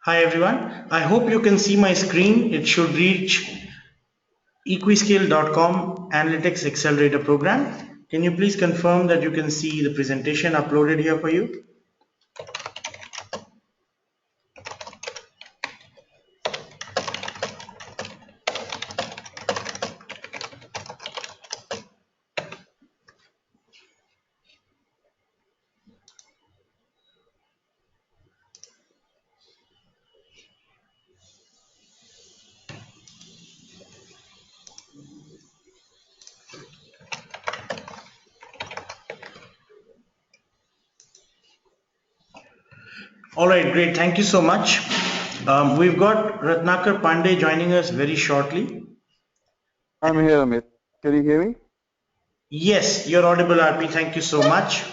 Hi everyone. I hope you can see my screen. It should reach equiscale.com Analytics Accelerator program. Can you please confirm that you can see the presentation uploaded here for you? All right, great. Thank you so much. We've got Ratnakar Pandey joining us very shortly. I'm here, Amit. Can you hear me? Yes, you're audible, RP. Thank you so much.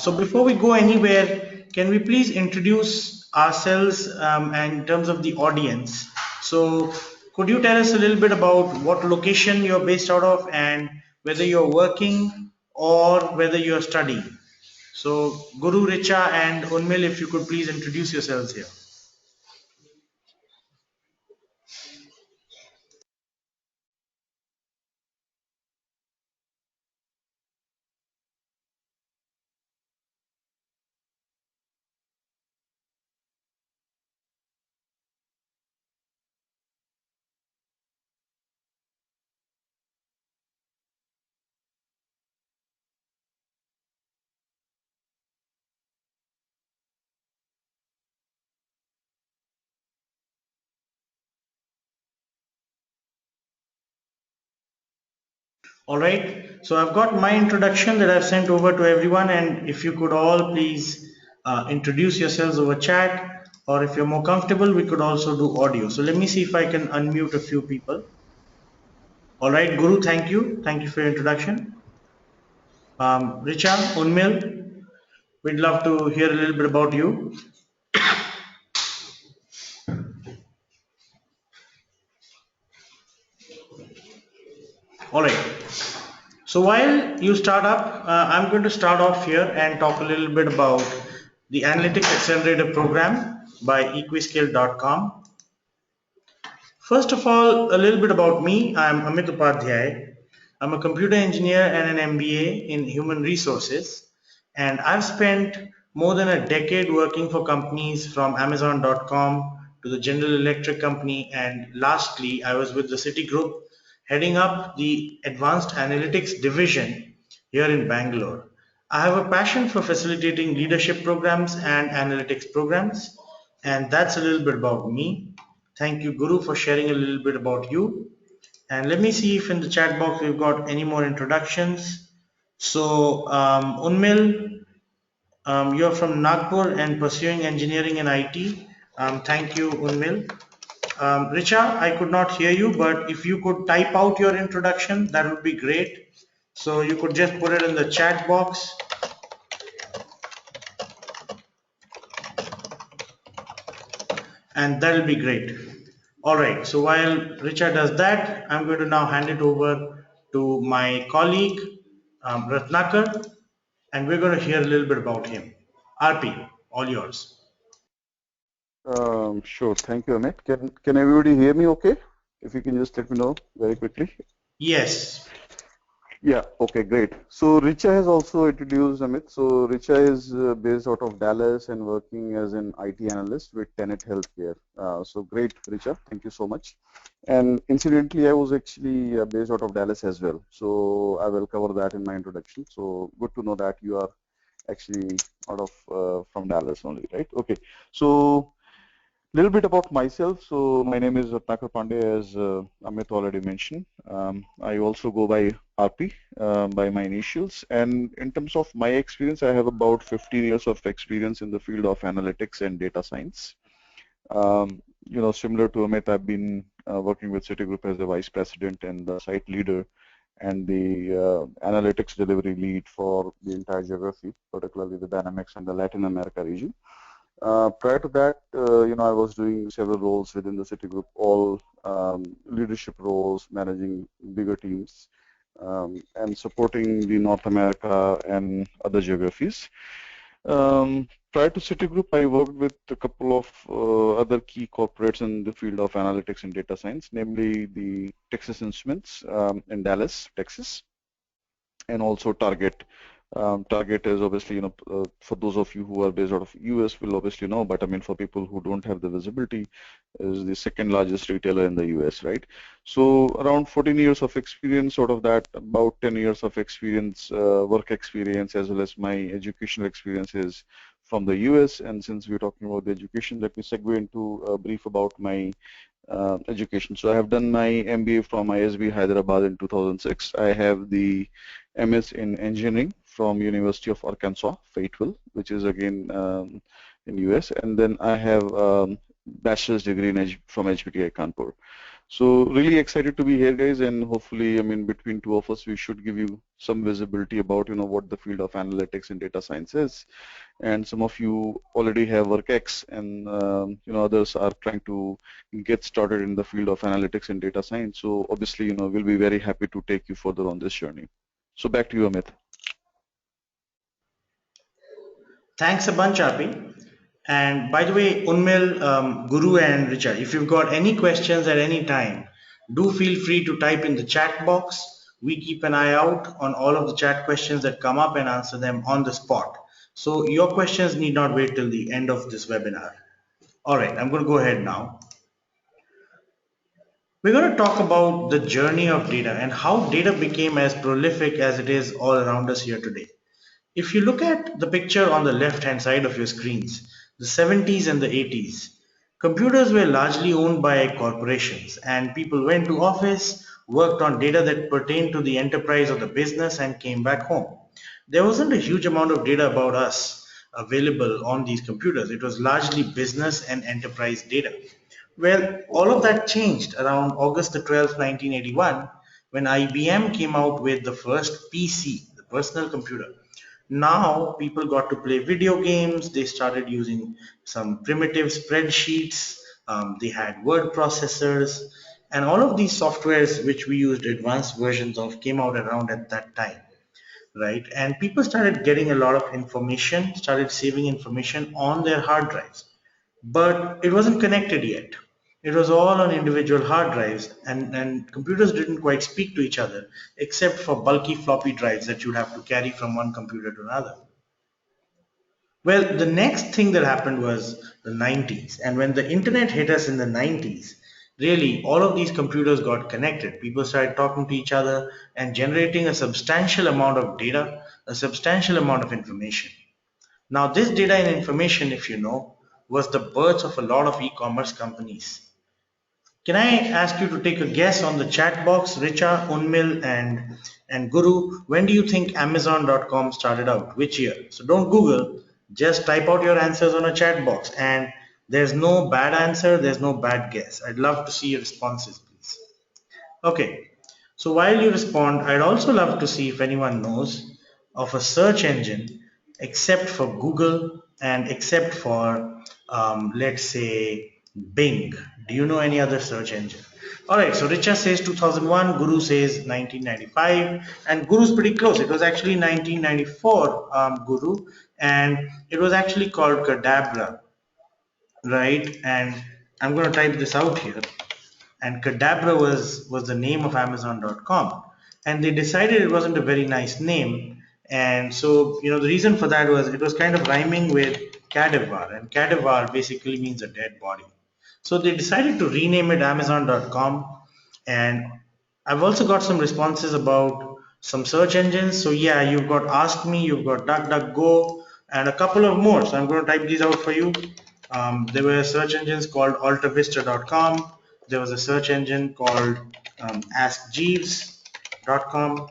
So before we go anywhere, can we please introduce ourselves and in terms of the audience? So could you tell us a little bit about what location you're based out of and whether you're working or whether you're studying? So Guru, Richa and Unmil, if you could please introduce yourselves here. All right, so I've got my introduction that I've sent over to everyone, and if you could all please introduce yourselves over chat, or if you're more comfortable, we could also do audio. So let me see if I can unmute a few people. All right, Guru, thank you. Thank you for your introduction. Richa, Unmil, we'd love to hear a little bit about you. All right. So while you start up, I'm going to start off here and talk a little bit about the Analytics Accelerator program by equiscale.com. First of all, a little bit about me. I'm Amit Upadhyay. I'm a computer engineer and an MBA in human resources, and I've spent more than a decade working for companies from Amazon.com to the General Electric company, and lastly, I was with the Citigroup heading up the advanced analytics division here in Bangalore. I have a passion for facilitating leadership programs and analytics programs, and that's a little bit about me. Thank you, Guru, for sharing a little bit about you. And let me see if in the chat box we've got any more introductions. So, Unmil, you're from Nagpur and pursuing engineering and IT. Thank you, Unmil. Richa, I could not hear you, but if you could type out your introduction, that would be great. So you could just put it in the chat box, and that'll be great. All right, so while Richard does that, I'm going to now hand it over to my colleague, Ratnakar, and we're going to hear a little bit about him. RP, all yours. Sure. Thank you, Amit. Can everybody hear me okay? If you can just let me know very quickly. Yes. Yeah, okay, great. So Richa has also introduced Amit. So Richa is based out of Dallas and working as an IT analyst with Tenet Healthcare. So great, Richa. Thank you so much. And incidentally, I was actually based out of Dallas as well. So I will cover that in my introduction. So good to know that you are actually out of from Dallas only, right? Okay. So little bit about myself. So my name is Ratnakar Pandey, as Amit already mentioned. I also go by RP by my initials. And in terms of my experience, I have about 15 years of experience in the field of analytics and data science. Similar to Amit, I've been working with Citigroup as the vice president and the site leader and the analytics delivery lead for the entire geography, particularly the Dynamics and the Latin America region. Prior to that, I was doing several roles within the Citigroup, all leadership roles, managing bigger teams, and supporting the North America and other geographies. Prior to Citigroup, I worked with a couple of other key corporates in the field of analytics and data science, namely the Texas Instruments in Dallas, Texas, and also Target. Target is obviously, for those of you who are based out of US will obviously know, but I mean, for people who don't have the visibility, is the second largest retailer in the US, right? So around 14 years of experience, out of that, about 10 years of experience, work experience, as well as my educational experiences from the US. And since we're talking about the education, let me segue into a brief about my education. So I have done my MBA from ISB Hyderabad in 2006. I have the MS in engineering from University of Arkansas, Fayetteville, which is again in US, and then I have bachelor's degree from HBTI Kanpur. So really excited to be here, guys, and hopefully, I mean, between two of us, we should give you some visibility about, what the field of analytics and data science is. And some of you already have WorkX, and others are trying to get started in the field of analytics and data science. So obviously, we'll be very happy to take you further on this journey. So back to you, Amit. Thanks a bunch, Arpi. And by the way, Unmil, Guru, and Richa, if you've got any questions at any time, do feel free to type in the chat box. We keep an eye out on all of the chat questions that come up and answer them on the spot. So your questions need not wait till the end of this webinar. All right, I'm going to go ahead now. We're going to talk about the journey of data and how data became as prolific as it is all around us here today. If you look at the picture on the left-hand side of your screens, the 70s and the 80s, computers were largely owned by corporations and people went to office, worked on data that pertained to the enterprise or the business and came back home. There wasn't a huge amount of data about us available on these computers. It was largely business and enterprise data. Well, all of that changed around August the 12th, 1981, when IBM came out with the first PC, the personal computer. Now people got to play video games, they started using some primitive spreadsheets, they had word processors, and all of these softwares which we used advanced versions of came out around at that time, right? And people started getting a lot of information, started saving information on their hard drives, but it wasn't connected yet. It was all on individual hard drives, and computers didn't quite speak to each other, except for bulky floppy drives that you'd have to carry from one computer to another. Well, the next thing that happened was the 90s, and when the internet hit us in the 90s, really all of these computers got connected. People started talking to each other and generating a substantial amount of data, a substantial amount of information. Now, this data and information, if you know, was the birth of a lot of e-commerce companies. Can I ask you to take a guess on the chat box, Richa, Unmil, and Guru? When do you think Amazon.com started out? Which year? So don't Google, just type out your answers on a chat box. And there's no bad answer, there's no bad guess. I'd love to see your responses, please. Okay, so while you respond, I'd also love to see if anyone knows of a search engine except for Google and except for, let's say, Bing. Do you know any other search engine? All right, so Richa says 2001, Guru says 1995, and Guru's pretty close. It was actually 1994, Guru, and it was actually called Cadabra, right? And I'm going to type this out here, and Cadabra was the name of Amazon.com, and they decided it wasn't a very nice name, and so the reason for that was it was kind of rhyming with cadaver, and cadaver basically means a dead body. So they decided to rename it Amazon.com, and I've also got some responses about some search engines. So yeah, you've got Ask Me, you've got DuckDuckGo, and a couple of more. So I'm going to type these out for you. There were search engines called AltaVista.com. There was a search engine called AskJeeves.com.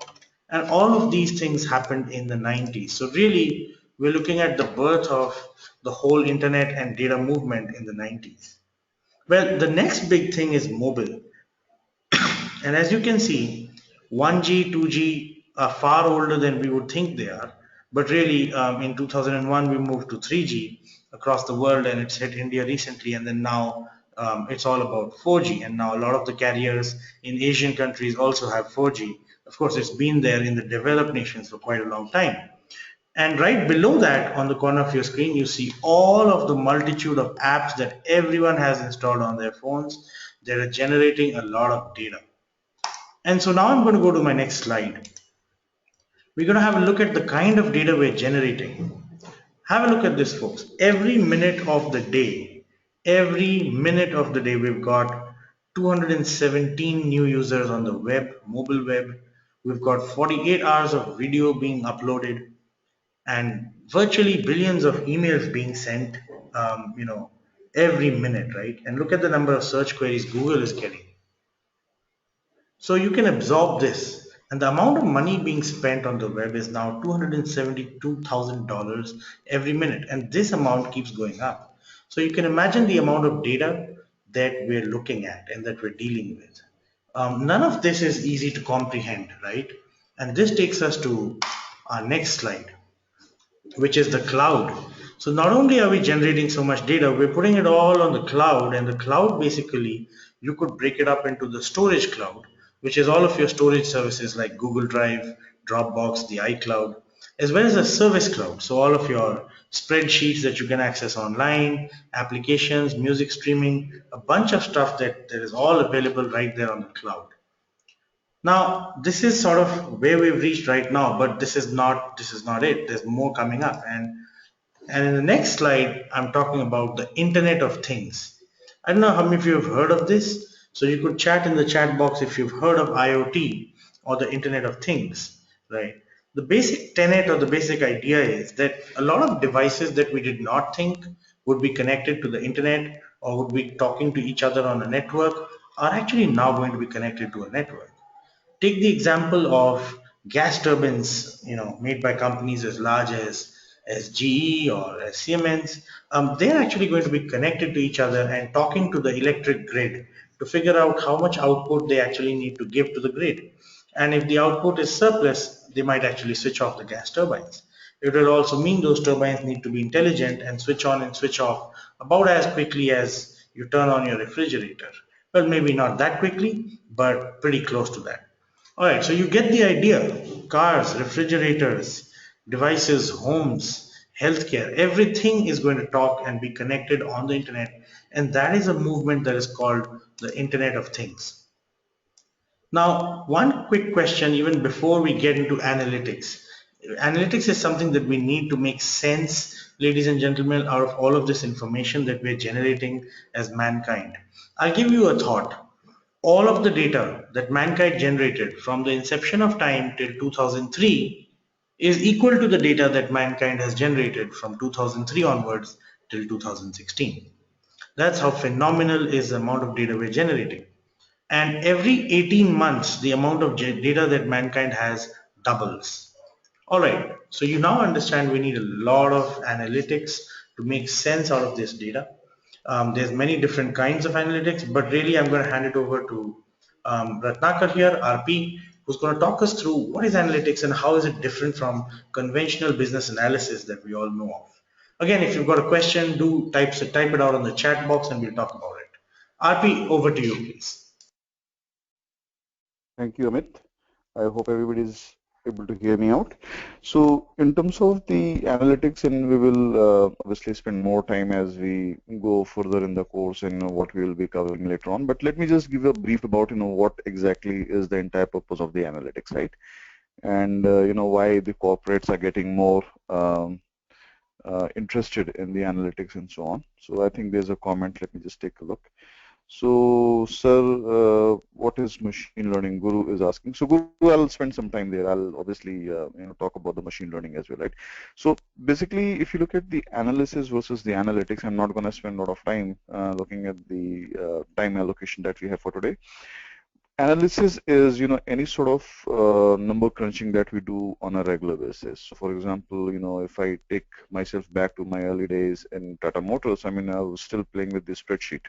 And all of these things happened in the 90s. So really, we're looking at the birth of the whole internet and data movement in the 90s. Well, the next big thing is mobile. And as you can see, 1G, 2G are far older than we would think they are. But really, in 2001, we moved to 3G across the world, and it's hit India recently. And then now it's all about 4G. And now a lot of the carriers in Asian countries also have 4G. Of course, it's been there in the developed nations for quite a long time. And right below that, on the corner of your screen, you see all of the multitude of apps that everyone has installed on their phones that are generating a lot of data. And so now I'm going to go to my next slide. We're going to have a look at the kind of data we're generating. Have a look at this, folks. Every minute of the day, we've got 217 new users on the web, mobile web. We've got 48 hours of video being uploaded and virtually billions of emails being sent, every minute, right? And look at the number of search queries Google is getting. So you can absorb this. And the amount of money being spent on the web is now $272,000 every minute. And this amount keeps going up. So you can imagine the amount of data that we're looking at and that we're dealing with. None of this is easy to comprehend, right? And this takes us to our next slide, which is the cloud. So not only are we generating so much data, we're putting it all on the cloud, and the cloud basically, you could break it up into the storage cloud, which is all of your storage services like Google Drive, Dropbox, the iCloud, as well as a service cloud. So all of your spreadsheets that you can access online, applications, music streaming, a bunch of stuff that is all available right there on the cloud. Now, this is sort of where we've reached right now, but this is not it. There's more coming up. And in the next slide, I'm talking about the Internet of Things. I don't know how many of you have heard of this. So you could chat in the chat box if you've heard of IoT or the Internet of Things, right? The basic tenet or the basic idea is that a lot of devices that we did not think would be connected to the internet or would be talking to each other on a network are actually now going to be connected to a network. Take the example of gas turbines, made by companies as large as GE or as Siemens. They're actually going to be connected to each other and talking to the electric grid to figure out how much output they actually need to give to the grid. And if the output is surplus, they might actually switch off the gas turbines. It will also mean those turbines need to be intelligent and switch on and switch off about as quickly as you turn on your refrigerator. Well, maybe not that quickly, but pretty close to that. All right, so you get the idea. Cars, refrigerators, devices, homes, healthcare, everything is going to talk and be connected on the internet. And that is a movement that is called the Internet of Things. Now, one quick question, even before we get into analytics. Analytics is something that we need to make sense, ladies and gentlemen, out of all of this information that we're generating as mankind. I'll give you a thought. All of the data that mankind generated from the inception of time till 2003 is equal to the data that mankind has generated from 2003 onwards till 2016. That's how phenomenal is the amount of data we're generating. And every 18 months, the amount of data that mankind has doubles. All right, so you now understand we need a lot of analytics to make sense out of this data. There's many different kinds of analytics, but really I'm going to hand it over to Ratnakar here, RP, who's going to talk us through what is analytics and how is it different from conventional business analysis that we all know of. Again, if you've got a question, do type it out on the chat box and we'll talk about it. RP, over to you, please. Thank you, Amit. I hope everybody is able to hear me out. So in terms of the analytics, and we will obviously spend more time as we go further in the course and what we will be covering later on. But let me just give a brief about what exactly is the entire purpose of the analytics, right? And why the corporates are getting more interested in the analytics and so on. So I think there's a comment. Let me just take a look. So, sir, what is machine learning? Guru is asking. So, Guru, I'll spend some time there. I'll obviously, talk about the machine learning as well, right? So, basically, if you look at the analysis versus the analytics, I'm not going to spend a lot of time looking at the time allocation that we have for today. Analysis is, any sort of number crunching that we do on a regular basis. So, for example, if I take myself back to my early days in Tata Motors, I mean, I was still playing with the spreadsheet.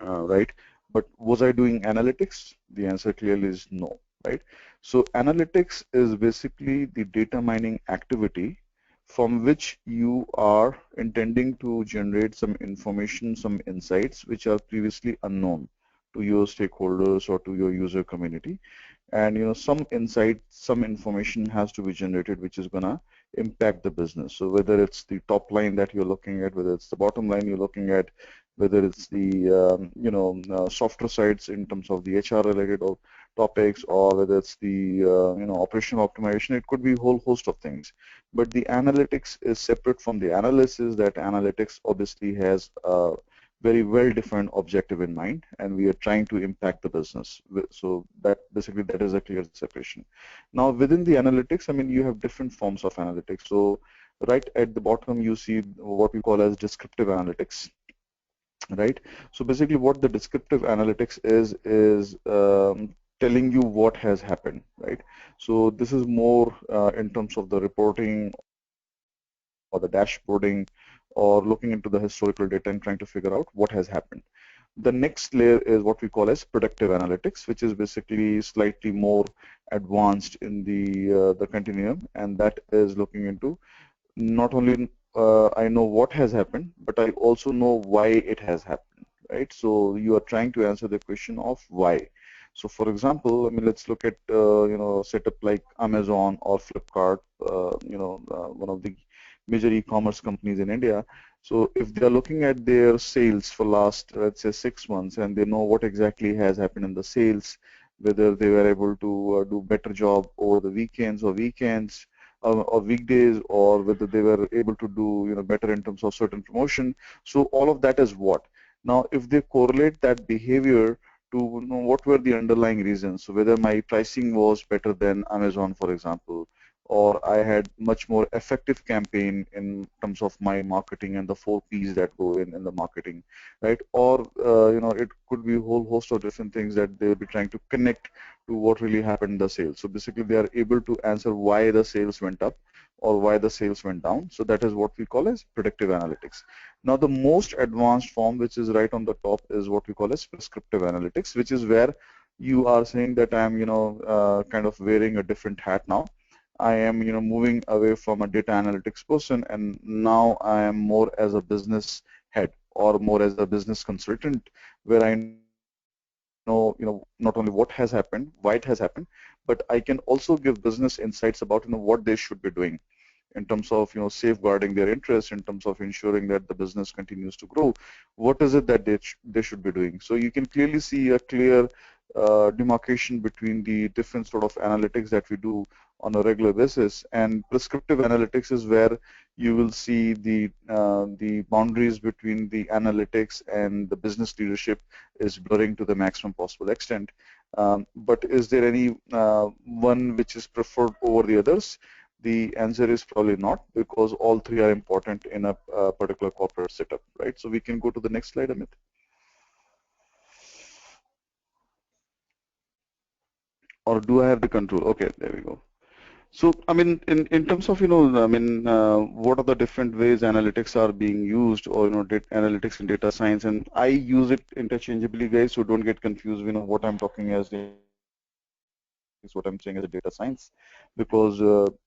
Right? But was I doing analytics? The answer clearly is no, right? So analytics is basically the data mining activity from which you are intending to generate some information, some insights which are previously unknown to your stakeholders or to your user community. And some insight, some information has to be generated which is gonna impact the business. So whether it's the top line that you're looking at, whether it's the bottom line you're looking at, whether it's the softer sides in terms of the HR related topics, or whether it's the operational optimization, it could be a whole host of things. But the analytics is separate from the analysis. That analytics obviously has a very well defined objective in mind, and we are trying to impact the business. So that basically that is a clear separation. Now within the analytics, I mean, you have different forms of analytics. So right at the bottom you see what we call as descriptive analytics, right? So basically what the descriptive analytics is telling you what has happened, right? So this is more in terms of the reporting or the dashboarding or looking into the historical data and trying to figure out what has happened. The next layer is what we call as predictive analytics, which is basically slightly more advanced in the continuum, and that is looking into not only I know what has happened, but I also know why it has happened, right? So you are trying to answer the question of why. So for example, I mean, let's look at setup like Amazon or Flipkart, one of the major e-commerce companies in India. So if they are looking at their sales for last, let's say, 6 months, and they know what exactly has happened in the sales, whether they were able to do better job over the weekends or weekdays, or whether they were able to do better in terms of certain promotion. So all of that is what. Now, if they correlate that behavior to what were the underlying reasons, so whether my pricing was better than Amazon, for example, or I had much more effective campaign in terms of my marketing and the 4 Ps that go in the marketing, right? Or it could be a whole host of different things that they'll be trying to connect to what really happened in the sales. So basically they are able to answer why the sales went up or why the sales went down. So that is what we call as predictive analytics. Now the most advanced form, which is right on the top, is what we call as prescriptive analytics, which is where you are saying that I'm kind of wearing a different hat now. I am moving away from a data analytics person, and now I am more as a business head or more as a business consultant, where I know not only what has happened, why it has happened, but I can also give business insights about what they should be doing in terms of safeguarding their interests, in terms of ensuring that the business continues to grow. What is it that they should be doing? So you can clearly see a clear demarcation between the different sort of analytics that we do on a regular basis, and prescriptive analytics is where you will see the boundaries between the analytics and the business leadership is blurring to the maximum possible extent. But is there any one which is preferred over the others? The answer is probably not, because all three are important in a particular corporate setup, right? So we can go to the next slide, Amit. Or do I have the control? Okay, there we go. So, I mean, in terms of, what are the different ways analytics are being used, or, analytics and data science, and I use it interchangeably, guys, so don't get confused, what I'm talking as the analytics, what I'm saying as a data science, because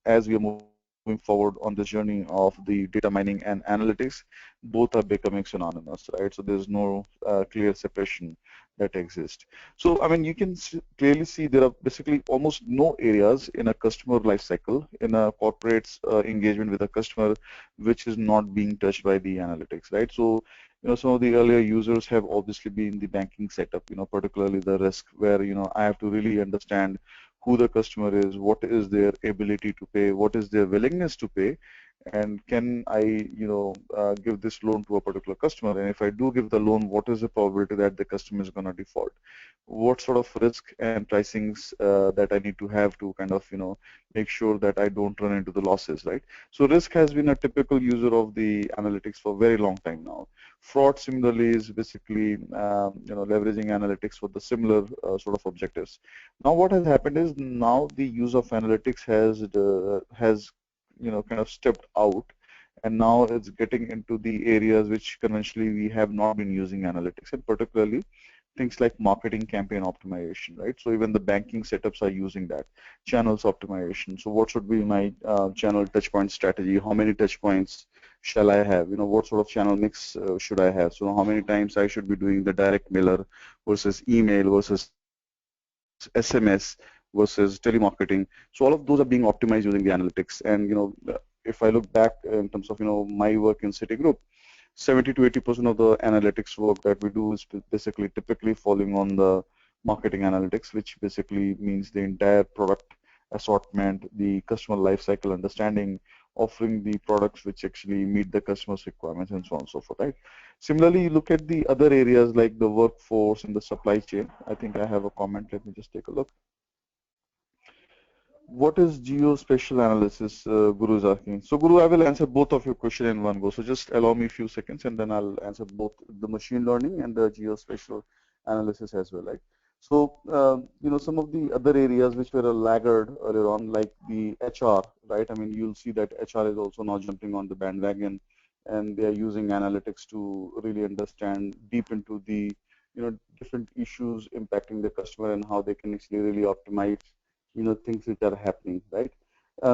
as we are moving forward on this journey of the data mining and analytics, both are becoming synonymous, right? So there's no clear separation that exists. So, I mean, you can clearly see there are basically almost no areas in a customer life cycle, in a corporate's engagement with a customer, which is not being touched by the analytics, right? So, some of the earlier users have obviously been the banking setup, particularly the risk, where, I have to really understand who the customer is, what is their ability to pay, what is their willingness to pay, and can I, give this loan to a particular customer? And if I do give the loan, what is the probability that the customer is going to default? What sort of risk and pricings that I need to have to kind of, make sure that I don't run into the losses, right? So risk has been a typical user of the analytics for a very long time now. Fraud similarly is basically, leveraging analytics for the similar sort of objectives. Now what has happened is now the use of analytics has kind of stepped out, and now it's getting into the areas which conventionally we have not been using analytics, and particularly things like marketing campaign optimization, right? So even the banking setups are using that. Channels optimization. So what should be my channel touchpoint strategy? How many touchpoints shall I have? What sort of channel mix should I have? So how many times I should be doing the direct mailer versus email versus SMS versus telemarketing. So all of those are being optimized using the analytics, and if I look back in terms of my work in Citigroup, 70 to 80% of the analytics work that we do is basically typically falling on the marketing analytics, which basically means the entire product assortment, the customer lifecycle understanding, offering the products which actually meet the customer's requirements, and so on and so forth, right? Similarly, you look at the other areas like the workforce and the supply chain. I think I have a comment. Let me just take a look. What is geospatial analysis? Guru is asking. So Guru, I will answer both of your question in one go. So just allow me a few seconds and then I'll answer both the machine learning and the geospatial analysis as well, right? So, some of the other areas which were a laggard earlier on, like the HR, right? I mean, you'll see that HR is also now jumping on the bandwagon and they are using analytics to really understand deep into the, different issues impacting the customer and how they can actually really optimize things which are happening, right?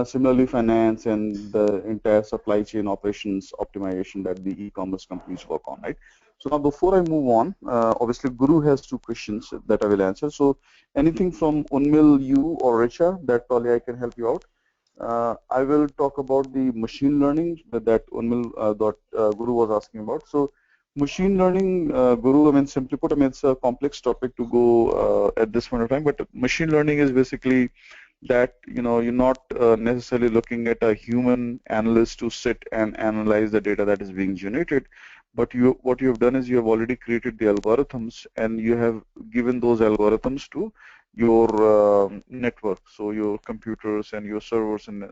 Similarly, finance and the entire supply chain operations optimization that the e-commerce companies work on, right? So now before I move on, obviously Guru has two questions that I will answer. So anything from Unmil, you or Richa that probably I can help you out. I will talk about the machine learning that Unmil Guru was asking about. So machine learning, Guru, I mean, simply put, I mean, it's a complex topic to go at this point of time, but machine learning is basically that, you're not necessarily looking at a human analyst to sit and analyze the data that is being generated, but what you have done is you have already created the algorithms and you have given those algorithms to your network, so your computers and your servers and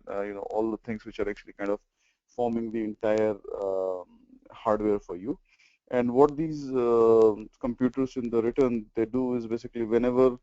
all the things which are actually kind of forming the entire hardware for you. And what these computers in the return they do is basically whenever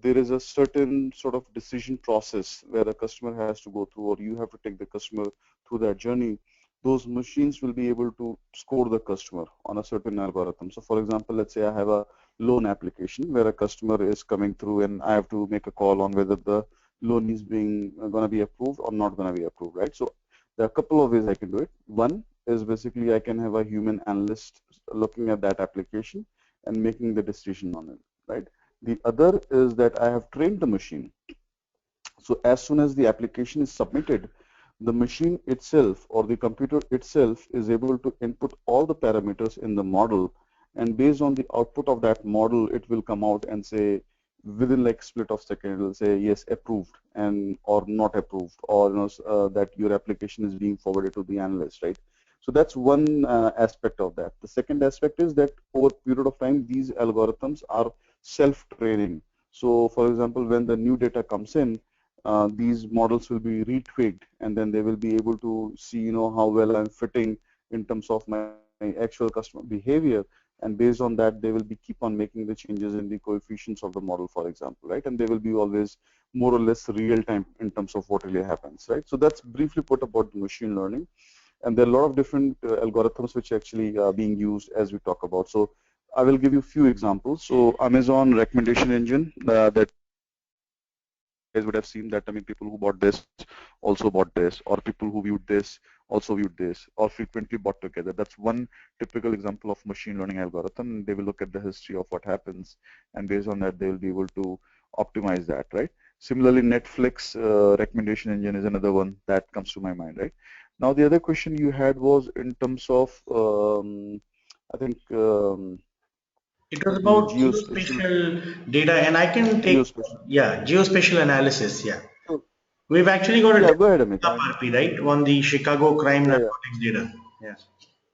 there is a certain sort of decision process where a customer has to go through or you have to take the customer through that journey, those machines will be able to score the customer on a certain algorithm. So for example, let's say I have a loan application where a customer is coming through and I have to make a call on whether the loan is being going to be approved or not going to be approved, right? So there are a couple of ways I can do it. One is basically I can have a human analyst looking at that application and making the decision on it, right? The other is that I have trained the machine. So as soon as the application is submitted, the machine itself or the computer itself is able to input all the parameters in the model, and based on the output of that model, it will come out and say within like split of second, it will say yes, approved and or not approved, or that your application is being forwarded to the analyst, right? So that's one aspect of that. The second aspect is that over a period of time, these algorithms are self-training. So for example, when the new data comes in, these models will be retweaked and then they will be able to see how well I'm fitting in terms of my actual customer behavior, and based on that they will be keep on making the changes in the coefficients of the model, for example, right? And they will be always more or less real time in terms of what really happens, right? So that's briefly put about the machine learning, and there are a lot of different algorithms which actually are being used as we talk about. So I will give you a few examples. So Amazon recommendation engine that guys would have seen that, I mean, people who bought this also bought this, or people who viewed this also viewed this, or frequently bought together. That's one typical example of machine learning algorithm. They will look at the history of what happens, and based on that, they will be able to optimize that, right? Similarly, Netflix recommendation engine is another one that comes to my mind, right? Now, the other question you had was in terms of, I think, It was the about geospatial, geospatial data, and I can take, geospatial. yeah, geospatial analysis. Yeah, So, we've actually got a yeah, demo go ahead, Amit. up RP, right, on the Chicago crime Yeah, yeah. narcotics data. Yeah.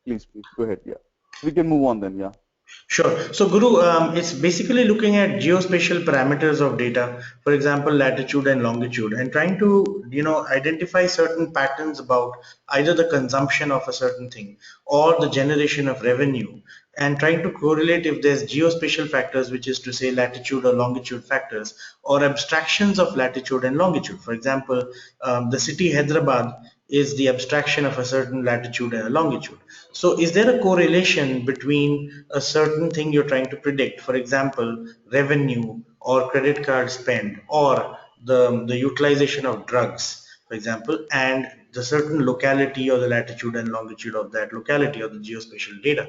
Please go ahead. Yeah. We can move on then. Yeah. Sure. So, Guru, it's basically looking at geospatial parameters of data, for example, latitude and longitude, and trying to, identify certain patterns about either the consumption of a certain thing or the generation of revenue, and trying to correlate if there's geospatial factors, which is to say latitude or longitude factors, or abstractions of latitude and longitude. For example, the city Hyderabad is the abstraction of a certain latitude and a longitude. So is there a correlation between a certain thing you're trying to predict, for example, revenue or credit card spend or the utilization of drugs, for example, and the certain locality or the latitude and longitude of that locality or the geospatial data?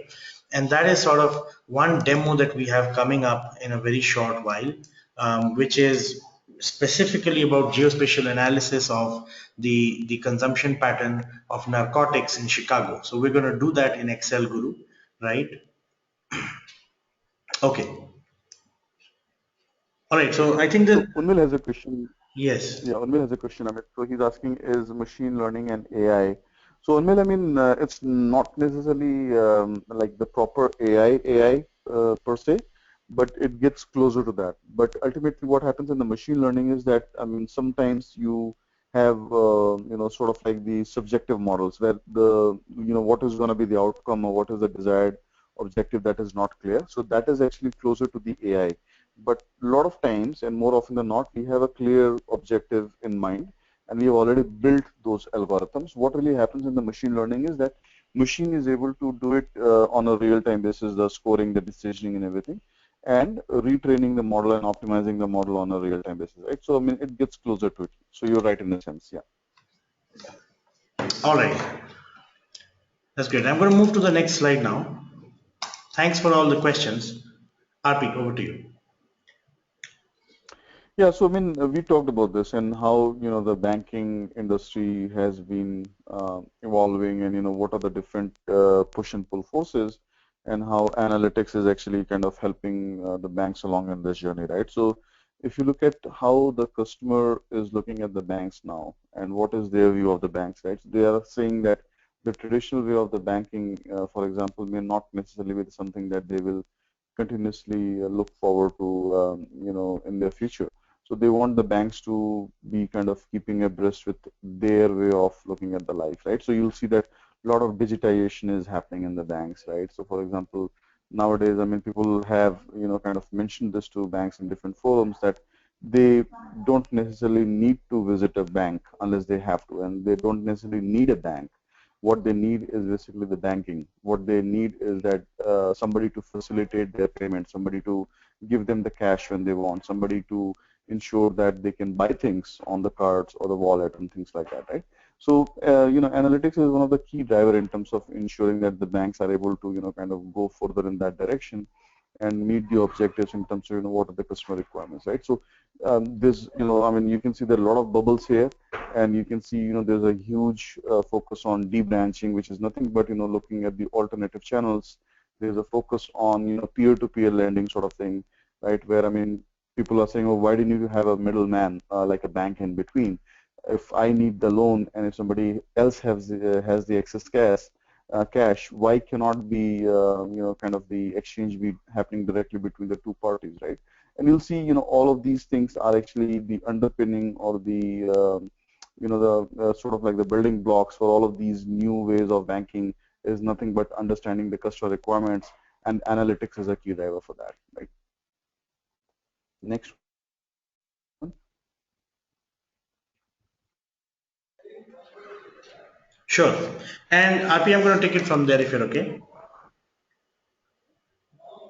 And that is sort of one demo that we have coming up in a very short while, which is specifically about geospatial analysis of the consumption pattern of narcotics in Chicago. So we're going to do that in Excel Guru, right? Okay. All right. So I think that So Unmil has a question. yes. Yeah, Unmil has a question, Amit. So he's asking, is machine learning and AI? So Unmil, I mean, it's not necessarily like the proper AI per se, but it gets closer to that. But ultimately, what happens in the machine learning is that, I mean, sometimes you have, sort of like the subjective models where what is going to be the outcome or what is the desired objective that is not clear. So that is actually closer to the AI. But a lot of times, and more often than not, we have a clear objective in mind, and we have already built those algorithms. What really happens in the machine learning is that machine is able to do it on a real-time basis, the scoring, the decisioning, and everything, and retraining the model and optimizing the model on a real-time basis, right? So I mean, it gets closer to it. So you're right in a sense, yeah. All right. That's great. I'm going to move to the next slide now. Thanks for all the questions. RP, over to you. Yeah, so I mean, we talked about this and how, the banking industry has been evolving and, what are the different push and pull forces and how analytics is actually kind of helping the banks along in this journey, right? So if you look at how the customer is looking at the banks now and what is their view of the banks, right? So they are saying that the traditional way of the banking, for example, may not necessarily be something that they will continuously look forward to, in their future. So they want the banks to be kind of keeping abreast with their way of looking at the life, right? So you'll see that a lot of digitization is happening in the banks, right? So for example, nowadays, I mean, people have, kind of mentioned this to banks in different forums that they don't necessarily need to visit a bank unless they have to, and they don't necessarily need a bank. What they need is basically the banking. What they need is that somebody to facilitate their payment, somebody to give them the cash when they want, somebody to ensure that they can buy things on the cards or the wallet and things like that, right? So, analytics is one of the key driver in terms of ensuring that the banks are able to, kind of go further in that direction and meet the objectives in terms of, what are the customer requirements, right? So, I mean, you can see there are a lot of bubbles here, and you can see, there's a huge focus on debranching, which is nothing but, looking at the alternative channels. There's a focus on, peer-to-peer lending sort of thing, right? Where, I mean, people are saying, oh, why didn't you have a middleman like a bank in between? If I need the loan and if somebody else has the excess cash, why cannot be kind of the exchange be happening directly between the two parties, right? And you'll see, all of these things are actually the underpinning or the the sort of like the building blocks for all of these new ways of banking is nothing but understanding the customer requirements, and analytics is a key driver for that, right? Next one. Sure. And RP, I'm going to take it from there if you're okay.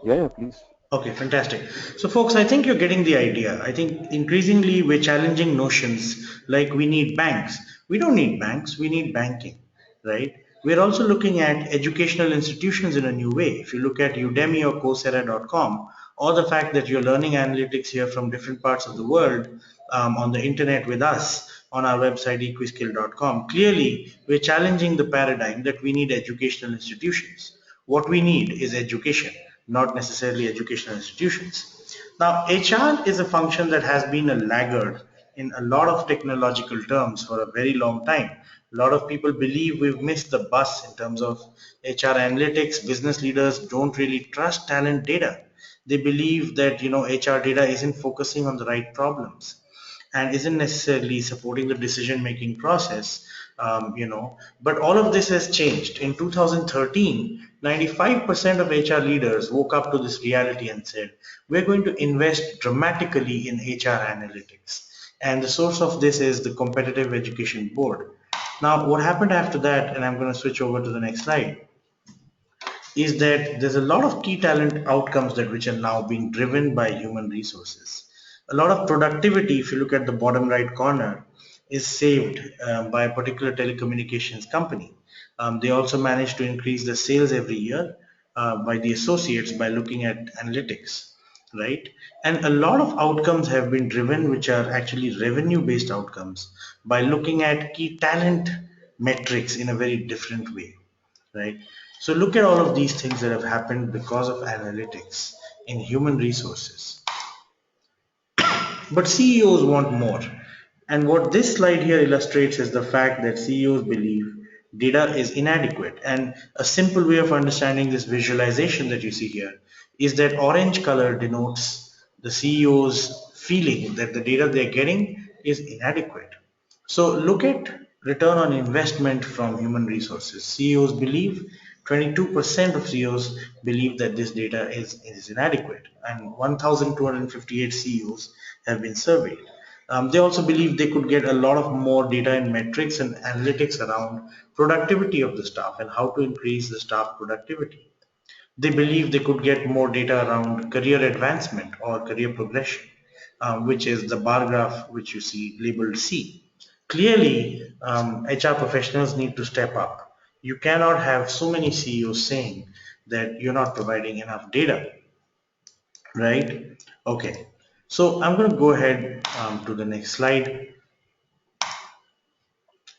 Yeah, yeah, please. Okay, fantastic. So, folks, I think you're getting the idea. I think increasingly we're challenging notions like we need banks. We don't need banks, we need banking, right? We're also looking at educational institutions in a new way. If you look at Udemy or Coursera.com, or the fact that you're learning analytics here from different parts of the world on the internet with us on our website equiskill.com, clearly we're challenging the paradigm that we need educational institutions. What we need is education, not necessarily educational institutions. Now, HR is a function that has been a laggard in a lot of technological terms for a very long time. A lot of people believe we've missed the bus in terms of HR analytics. Business leaders don't really trust talent data. They believe that HR data isn't focusing on the right problems and isn't necessarily supporting the decision making process. But all of this has changed in 2013. 95% of HR leaders woke up to this reality and said we're going to invest dramatically in HR analytics, and the source of this is the competitive education board. Now what happened after that, and I'm going to switch over to the next slide, is that there's a lot of key talent outcomes that which are now being driven by human resources. A lot of productivity, if you look at the bottom right corner, is saved by a particular telecommunications company. They also manage to increase the sales every year by the associates by looking at analytics. right? And a lot of outcomes have been driven, which are actually revenue-based outcomes, by looking at key talent metrics in a very different way, right? So look at all of these things that have happened because of analytics in human resources. But CEOs want more. And what this slide here illustrates is the fact that CEOs believe data is inadequate. And a simple way of understanding this visualization that you see here is that orange color denotes the CEO's feeling that the data they're getting is inadequate. So look at return on investment from human resources. CEOs believe 22% of CEOs believe that this data is inadequate, and 1,258 CEOs have been surveyed. They also believe they could get a lot of more data and metrics and analytics around productivity of the staff and how to increase the staff productivity. They believe they could get more data around career advancement or career progression, which is the bar graph which you see labeled C. Clearly, HR professionals need to step up. You cannot have so many CEOs saying that you're not providing enough data, right? Okay, so I'm going to go ahead to the next slide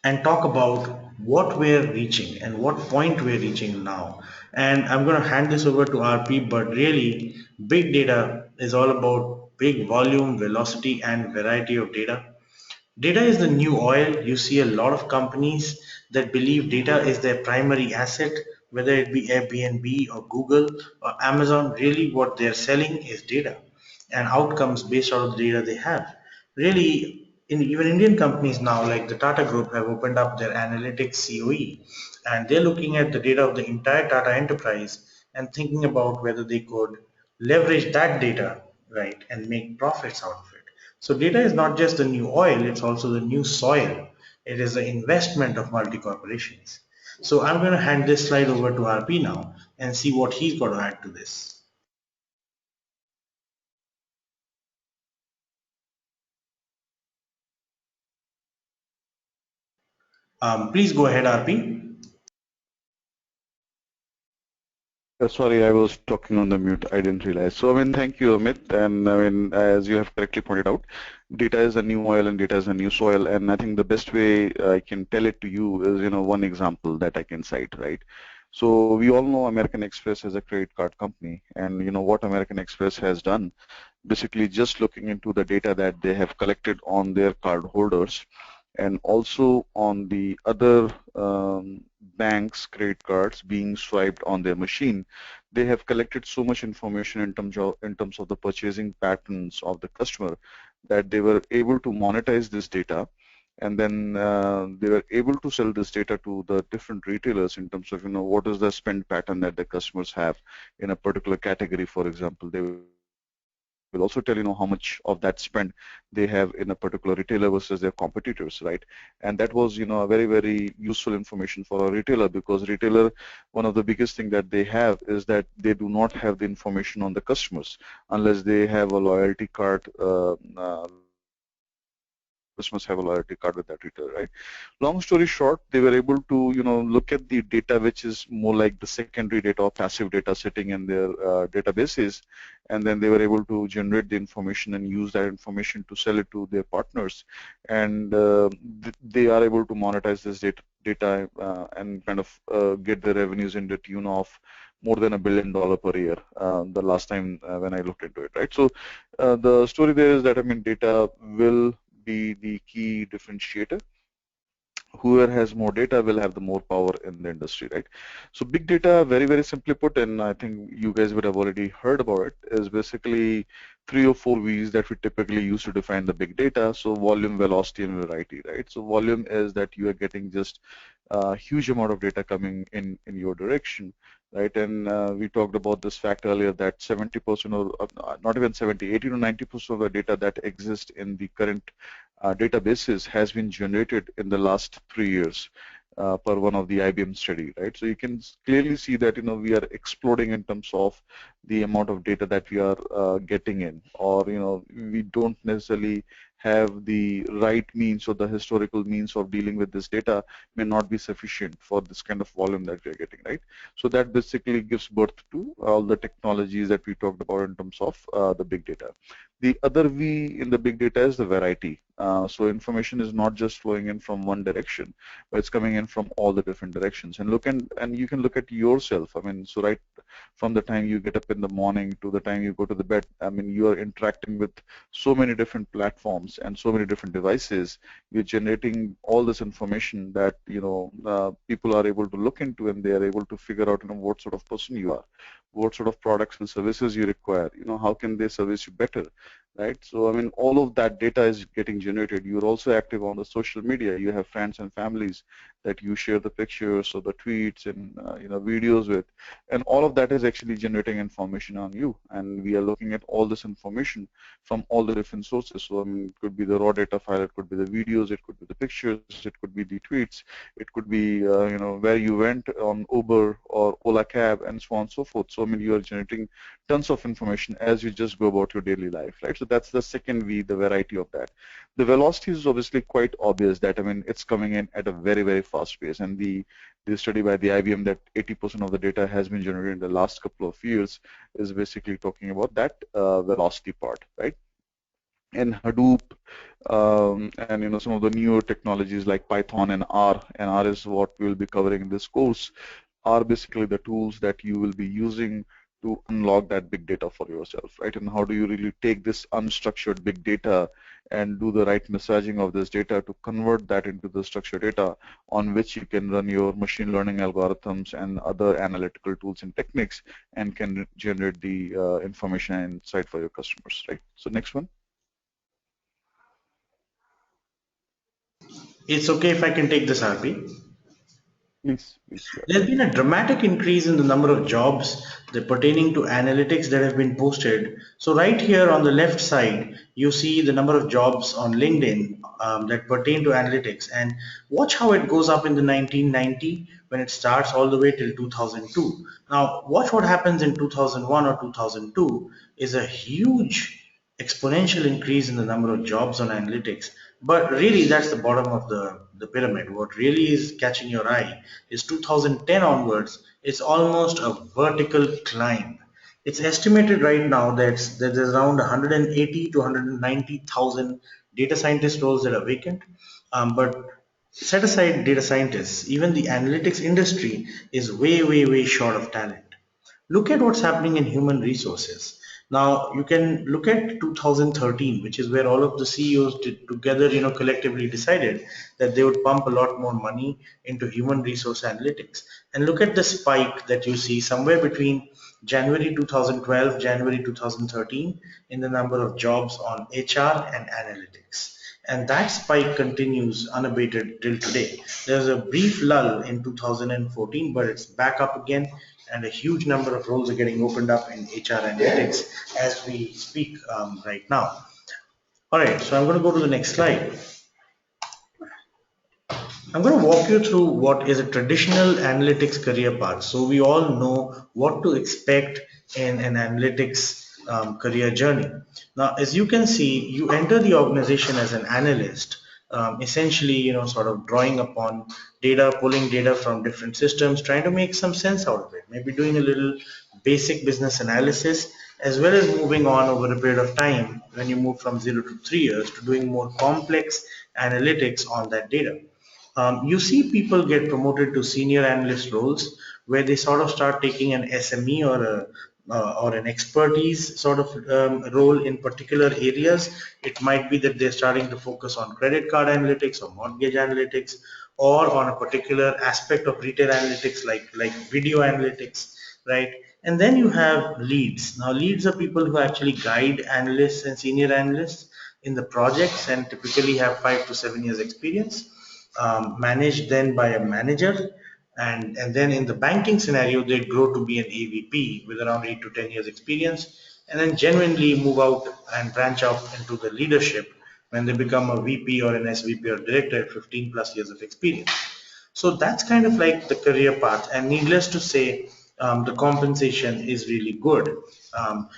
and talk about what we're reaching and what point we're reaching now. And I'm going to hand this over to RP, but really, big data is all about big volume, velocity, and variety of data. Data is the new oil. You see a lot of companies that believe data is their primary asset, whether it be Airbnb or Google or Amazon. Really, what they're selling is data and outcomes based on the data they have. Really, even Indian companies now, like the Tata Group, have opened up their analytics COE, and they're looking at the data of the entire Tata enterprise and thinking about whether they could leverage that data, right, and make profits out of it. So data is not just the new oil, it's also the new soil. It is the investment of multi corporations. So I'm going to hand this slide over to RP now and see what he's got to add to this. Please go ahead, RP. Sorry, I was talking on the mute. I didn't realize. So, thank you, Amit. And as you have correctly pointed out, data is a new oil and data is a new soil. And I think the best way I can tell it to you is, one example that I can cite, right? So we all know American Express is a credit card company, and what American Express has done, basically just looking into the data that they have collected on their card holders and also on the other banks' credit cards being swiped on their machine, they have collected so much information in terms of the purchasing patterns of the customer that they were able to monetize this data, and then they were able to sell this data to the different retailers in terms of what is the spend pattern that the customers have in a particular category. For example, they will also tell how much of that spend they have in a particular retailer versus their competitors, right? And that was a very useful information for a retailer, because retailer, one of the biggest thing that they have is that they do not have the information on the customers unless they have a loyalty card. Customers have a loyalty card with that retailer, right? Long story short, they were able to look at the data which is more like the secondary data or passive data sitting in their databases, and then they were able to generate the information and use that information to sell it to their partners, and they are able to monetize this data and kind of get the revenues in the tune of more than $1 billion per year. The last time when I looked into it, right? So the story there is that data will be the key differentiator. Whoever has more data will have the more power in the industry, right? So big data, very, very simply put, and I think you guys would have already heard about it, is basically 3 or 4 V's that we typically use to define the big data. So volume, velocity, and variety, right? So volume is that you are getting just a huge amount of data coming in your direction, right? And we talked about this fact earlier that 70% or not even 70, 80 to 90% of the data that exists in the current databases has been generated in the last 3 years, per one of the IBM study, right? So you can clearly see that we are exploding in terms of the amount of data that we are getting in, or we don't necessarily have the right means or the historical means of dealing with this data may not be sufficient for this kind of volume that we're getting, right? So that basically gives birth to all the technologies that we talked about in terms of the big data. The other V in the big data is the variety. So information is not just flowing in from one direction, but it's coming in from all the different directions. And you can look at yourself. I mean, so right from the time you get up in the morning to the time you go to the bed, I mean, you are interacting with so many different platforms and so many different devices. You're generating all this information that, people are able to look into, and they are able to figure out, what sort of person you are, what sort of products and services you require, how can they service you better, right? So, I mean, all of that data is getting generated. You're also active on the social media. You have friends and families that you share the pictures or the tweets and, videos with, and all of that is actually generating information on you. And we are looking at all this information from all the different sources. So, I mean, it could be the raw data file, it could be the videos, it could be the pictures, it could be the tweets, it could be, where you went on Uber or Ola Cab and so on and so forth. So, I mean, you are generating tons of information as you just go about your daily life, right? So that's the second V, the variety of that. The velocity is obviously quite obvious that, I mean, it's coming in at a very, very fast pace. And the study by the IBM that 80% of the data has been generated in the last couple of years is basically talking about that velocity part, right? And Hadoop, and some of the newer technologies like Python and R is what we'll be covering in this course, are basically the tools that you will be using to unlock that big data for yourself, right? And how do you really take this unstructured big data and do the right messaging of this data to convert that into the structured data on which you can run your machine learning algorithms and other analytical tools and techniques, and can generate the information and insight for your customers, right? So next one. It's okay if I can take this, RP. Please, yeah. There's been a dramatic increase in the number of jobs that pertaining to analytics that have been posted. So right here on the left side, you see the number of jobs on LinkedIn that pertain to analytics, and watch how it goes up in the 1990 when it starts all the way till 2002. Now watch what happens in 2001 or 2002 is a huge exponential increase in the number of jobs on analytics. But really, that's the bottom of the pyramid. What really is catching your eye is 2010 onwards, it's almost a vertical climb. It's estimated right now that there's around 180 to 190,000 data scientist roles that are vacant. But set aside data scientists, even the analytics industry is way, way, way short of talent. Look at what's happening in human resources. Now you can look at 2013, which is where all of the CEOs did together, collectively decided that they would pump a lot more money into human resource analytics. And look at the spike that you see somewhere between January 2012, January 2013 in the number of jobs on HR and analytics. And that spike continues unabated till today. There's a brief lull in 2014, but it's back up again, and a huge number of roles are getting opened up in HR analytics as we speak right now. All right, so I'm going to go to the next slide. I'm going to walk you through what is a traditional analytics career path. So we all know what to expect in an analytics career journey. Now, as you can see, you enter the organization as an analyst, essentially, sort of drawing upon data, pulling data from different systems, trying to make some sense out of it, maybe doing a little basic business analysis, as well as moving on over a period of time when you move from 0 to 3 years to doing more complex analytics on that data. You see people get promoted to senior analyst roles where they sort of start taking an SME or an expertise sort of role in particular areas. It might be that they're starting to focus on credit card analytics or mortgage analytics, or on a particular aspect of retail analytics like video analytics, right? And then you have leads. Now leads are people who actually guide analysts and senior analysts in the projects and typically have 5 to 7 years experience, managed then by a manager, and then in the banking scenario they grow to be an AVP with around 8 to 10 years experience, and then genuinely move out and branch out into the leadership when they become a VP or an SVP or director at 15 plus years of experience. So that's kind of like the career path, and needless to say, the compensation is really good.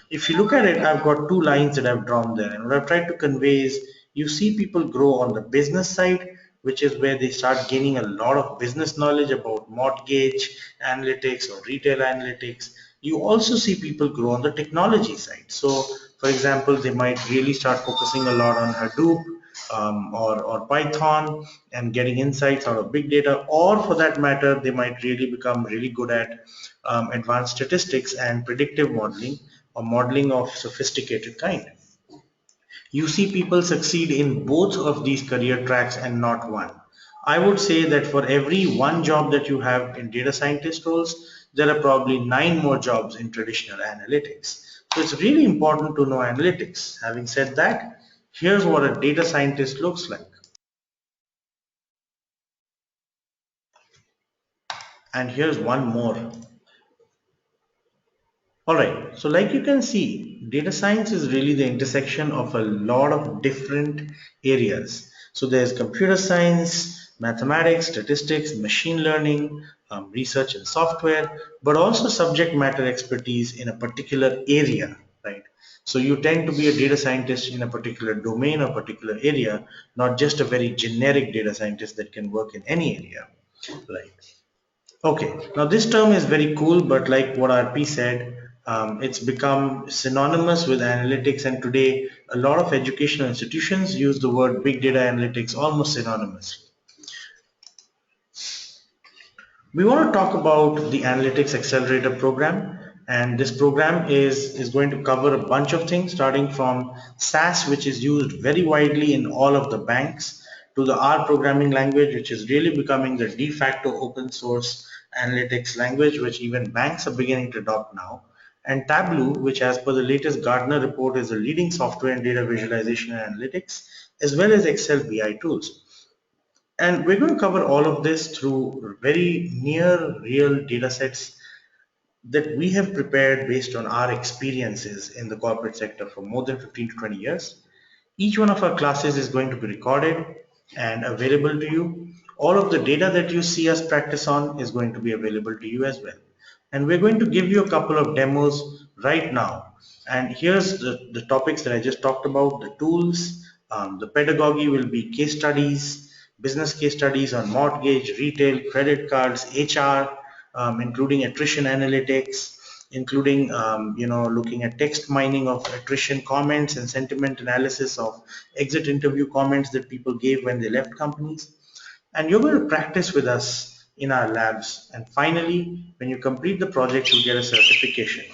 If you look at it, I've got two lines that I've drawn there, and what I've tried to convey is You see people grow on the business side, which is where they start gaining a lot of business knowledge about mortgage analytics or retail analytics. You also see people grow on the technology side. So, for example, they might really start focusing a lot on Hadoop, or Python, and getting insights out of big data, or for that matter, they might really become really good at advanced statistics and predictive modeling or modeling of sophisticated kind. You see people succeed in both of these career tracks and not one. I would say that for every one job that you have in data scientist roles, there are probably nine more jobs in traditional analytics. So it's really important to know analytics. Having said that, here's what a data scientist looks like. And here's one more. All right, so like you can see, data science is really the intersection of a lot of different areas. So there's computer science, mathematics, statistics, machine learning, research and software, but also subject matter expertise in a particular area, right? So you tend to be a data scientist in a particular domain or particular area, not just a very generic data scientist that can work in any area, right? Okay, now this term is very cool, but like what RP said, it's become synonymous with analytics, and today a lot of educational institutions use the word big data analytics almost synonymously. We want to talk about the Analytics Accelerator program, and this program is going to cover a bunch of things, starting from SAS, which is used very widely in all of the banks, to the R programming language, which is really becoming the de facto open source analytics language, which even banks are beginning to adopt now, and Tableau, which as per the latest Gartner report is the leading software in data visualization and analytics, as well as Excel BI tools. And we're going to cover all of this through very near real data sets that we have prepared based on our experiences in the corporate sector for more than 15 to 20 years. Each one of our classes is going to be recorded and available to you. All of the data that you see us practice on is going to be available to you as well. And we're going to give you a couple of demos right now. And here's the topics that I just talked about, the tools, the pedagogy will be case studies, business case studies on mortgage, retail, credit cards, HR, including attrition analytics, including looking at text mining of attrition comments and sentiment analysis of exit interview comments that people gave when they left companies. And you're going to practice with us in our labs. And finally, when you complete the project, you'll get a certification.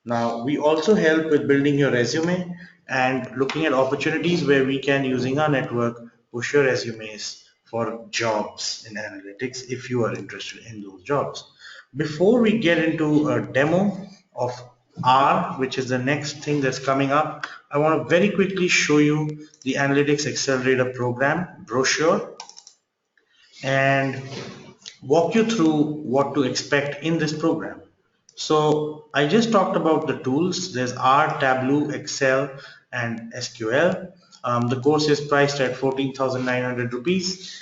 Now, we also help with building your resume and looking at opportunities where we can, using our network, push your resumes for jobs in analytics if you are interested in those jobs. Before we get into a demo of R, which is the next thing that's coming up, I want to very quickly show you the Analytics Accelerator program brochure and walk you through what to expect in this program. So I just talked about the tools. There's R, Tableau, Excel, and SQL. The course is priced at 14,900 rupees.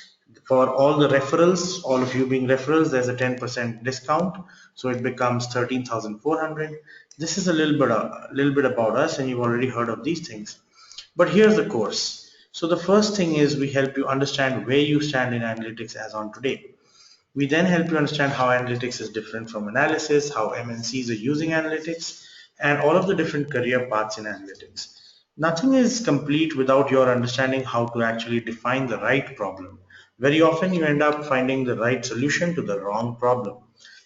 For all the referrals, all of you being referrals, there's a 10% discount. So it becomes 13,400. This is a little bit about us, and you've already heard of these things. But here's the course. So the first thing is we help you understand where you stand in analytics as on today. We then help you understand how analytics is different from analysis, how MNCs are using analytics, and all of the different career paths in analytics. Nothing is complete without your understanding how to actually define the right problem. Very often you end up finding the right solution to the wrong problem.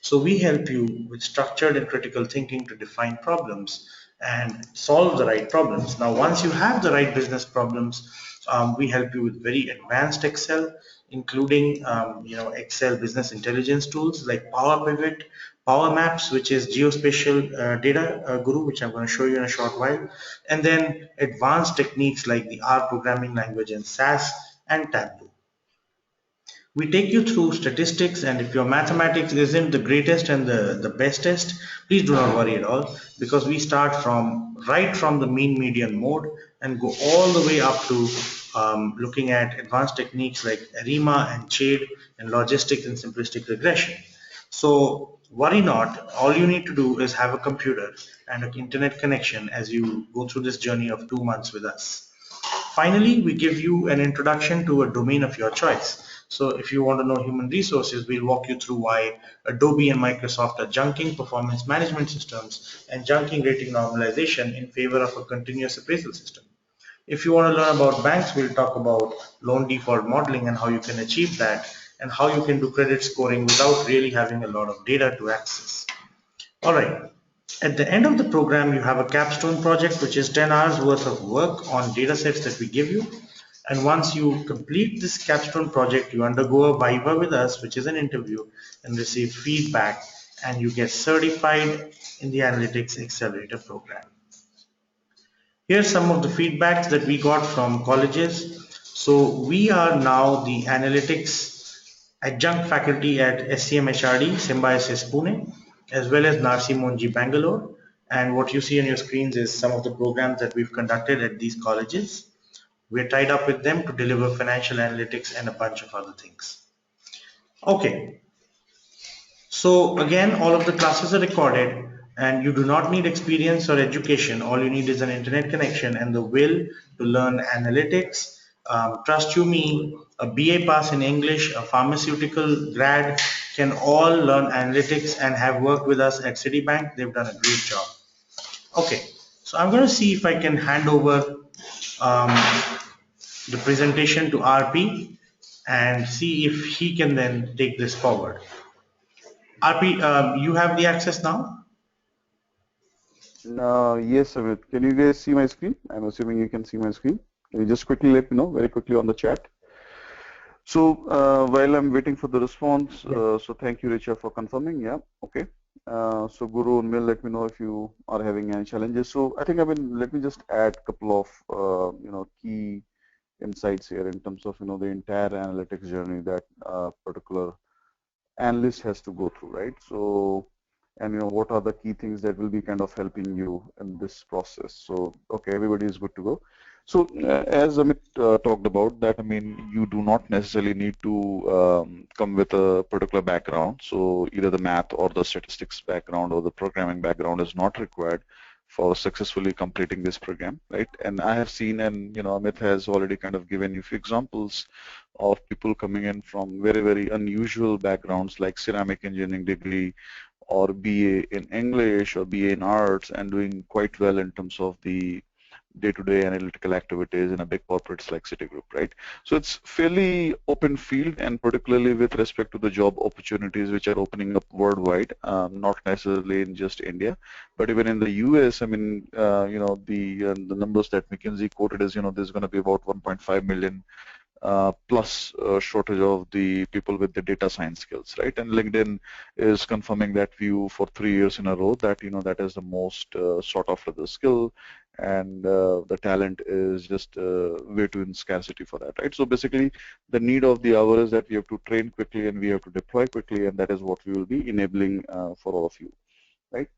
So we help you with structured and critical thinking to define problems and solve the right problems. Now, once you have the right business problems, we help you with very advanced Excel, including Excel business intelligence tools like Power Pivot, Power Maps, which is geospatial data guru, which I'm going to show you in a short while, and then advanced techniques like the R programming language and SAS and Tableau. We take you through statistics, and if your mathematics isn't the greatest and the bestest, please do not worry at all, because we start from right from the mean median mode and go all the way up to looking at advanced techniques like ARIMA and CHADE and logistic and simplistic regression. So worry not, all you need to do is have a computer and an internet connection as you go through this journey of 2 months with us. Finally, we give you an introduction to a domain of your choice. So if you want to know human resources, we'll walk you through why Adobe and Microsoft are junking performance management systems and junking rating normalization in favor of a continuous appraisal system. If you want to learn about banks, we'll talk about loan default modeling and how you can achieve that, and how you can do credit scoring without really having a lot of data to access. All right. At the end of the program, you have a capstone project, which is 10 hours worth of work on data sets that we give you. And once you complete this capstone project, you undergo a Viva with us, which is an interview, and receive feedback, and you get certified in the Analytics Accelerator program. Here's some of the feedbacks that we got from colleges. So we are now the analytics adjunct faculty at SCMHRD, Symbiosis Pune, as well as Narsi Monji Bangalore. And what you see on your screens is some of the programs that we've conducted at these colleges. We're tied up with them to deliver financial analytics and a bunch of other things. Okay, so again, all of the classes are recorded, and you do not need experience or education. All you need is an internet connection and the will to learn analytics. Trust you me, a BA pass in English, a pharmaceutical grad can all learn analytics and have worked with us at Citibank. They've done a great job. Okay, so I'm going to see if I can hand over um, the presentation to RP and see if he can then take this forward. RP, you have the access now? Yes, Amit. Can you guys see my screen? I'm assuming you can see my screen. Can you just quickly let me know very quickly on the chat? So while I'm waiting for the response, Yeah. so thank you, Richa, for confirming. Yeah, okay. So Guru and Mil, let me know if you are having any challenges. So I think let me just add a couple of key insights here in terms of the entire analytics journey that particular analyst has to go through, right? So, and what are the key things that will be kind of helping you in this process? So, okay, everybody is good to go. So, as Amit talked about that, you do not necessarily need to come with a particular background. So, either the math or the statistics background or the programming background is not required for successfully completing this program, right? And I have seen, and Amit has already kind of given you a few examples of people coming in from very, very unusual backgrounds like ceramic engineering degree or BA in English or BA in arts and doing quite well in terms of the day-to-day analytical activities in a big corporates like Citigroup, right? So it's fairly open field, and particularly with respect to the job opportunities which are opening up worldwide, not necessarily in just India, but even in the US. The numbers that McKinsey quoted is, there's going to be about 1.5 million plus shortage of the people with the data science skills, right? And LinkedIn is confirming that view for 3 years in a row that that is the most sought after the skill, and the talent is just way too in scarcity for that, right? So basically, the need of the hour is that we have to train quickly and we have to deploy quickly, and that is what we will be enabling for all of you, right?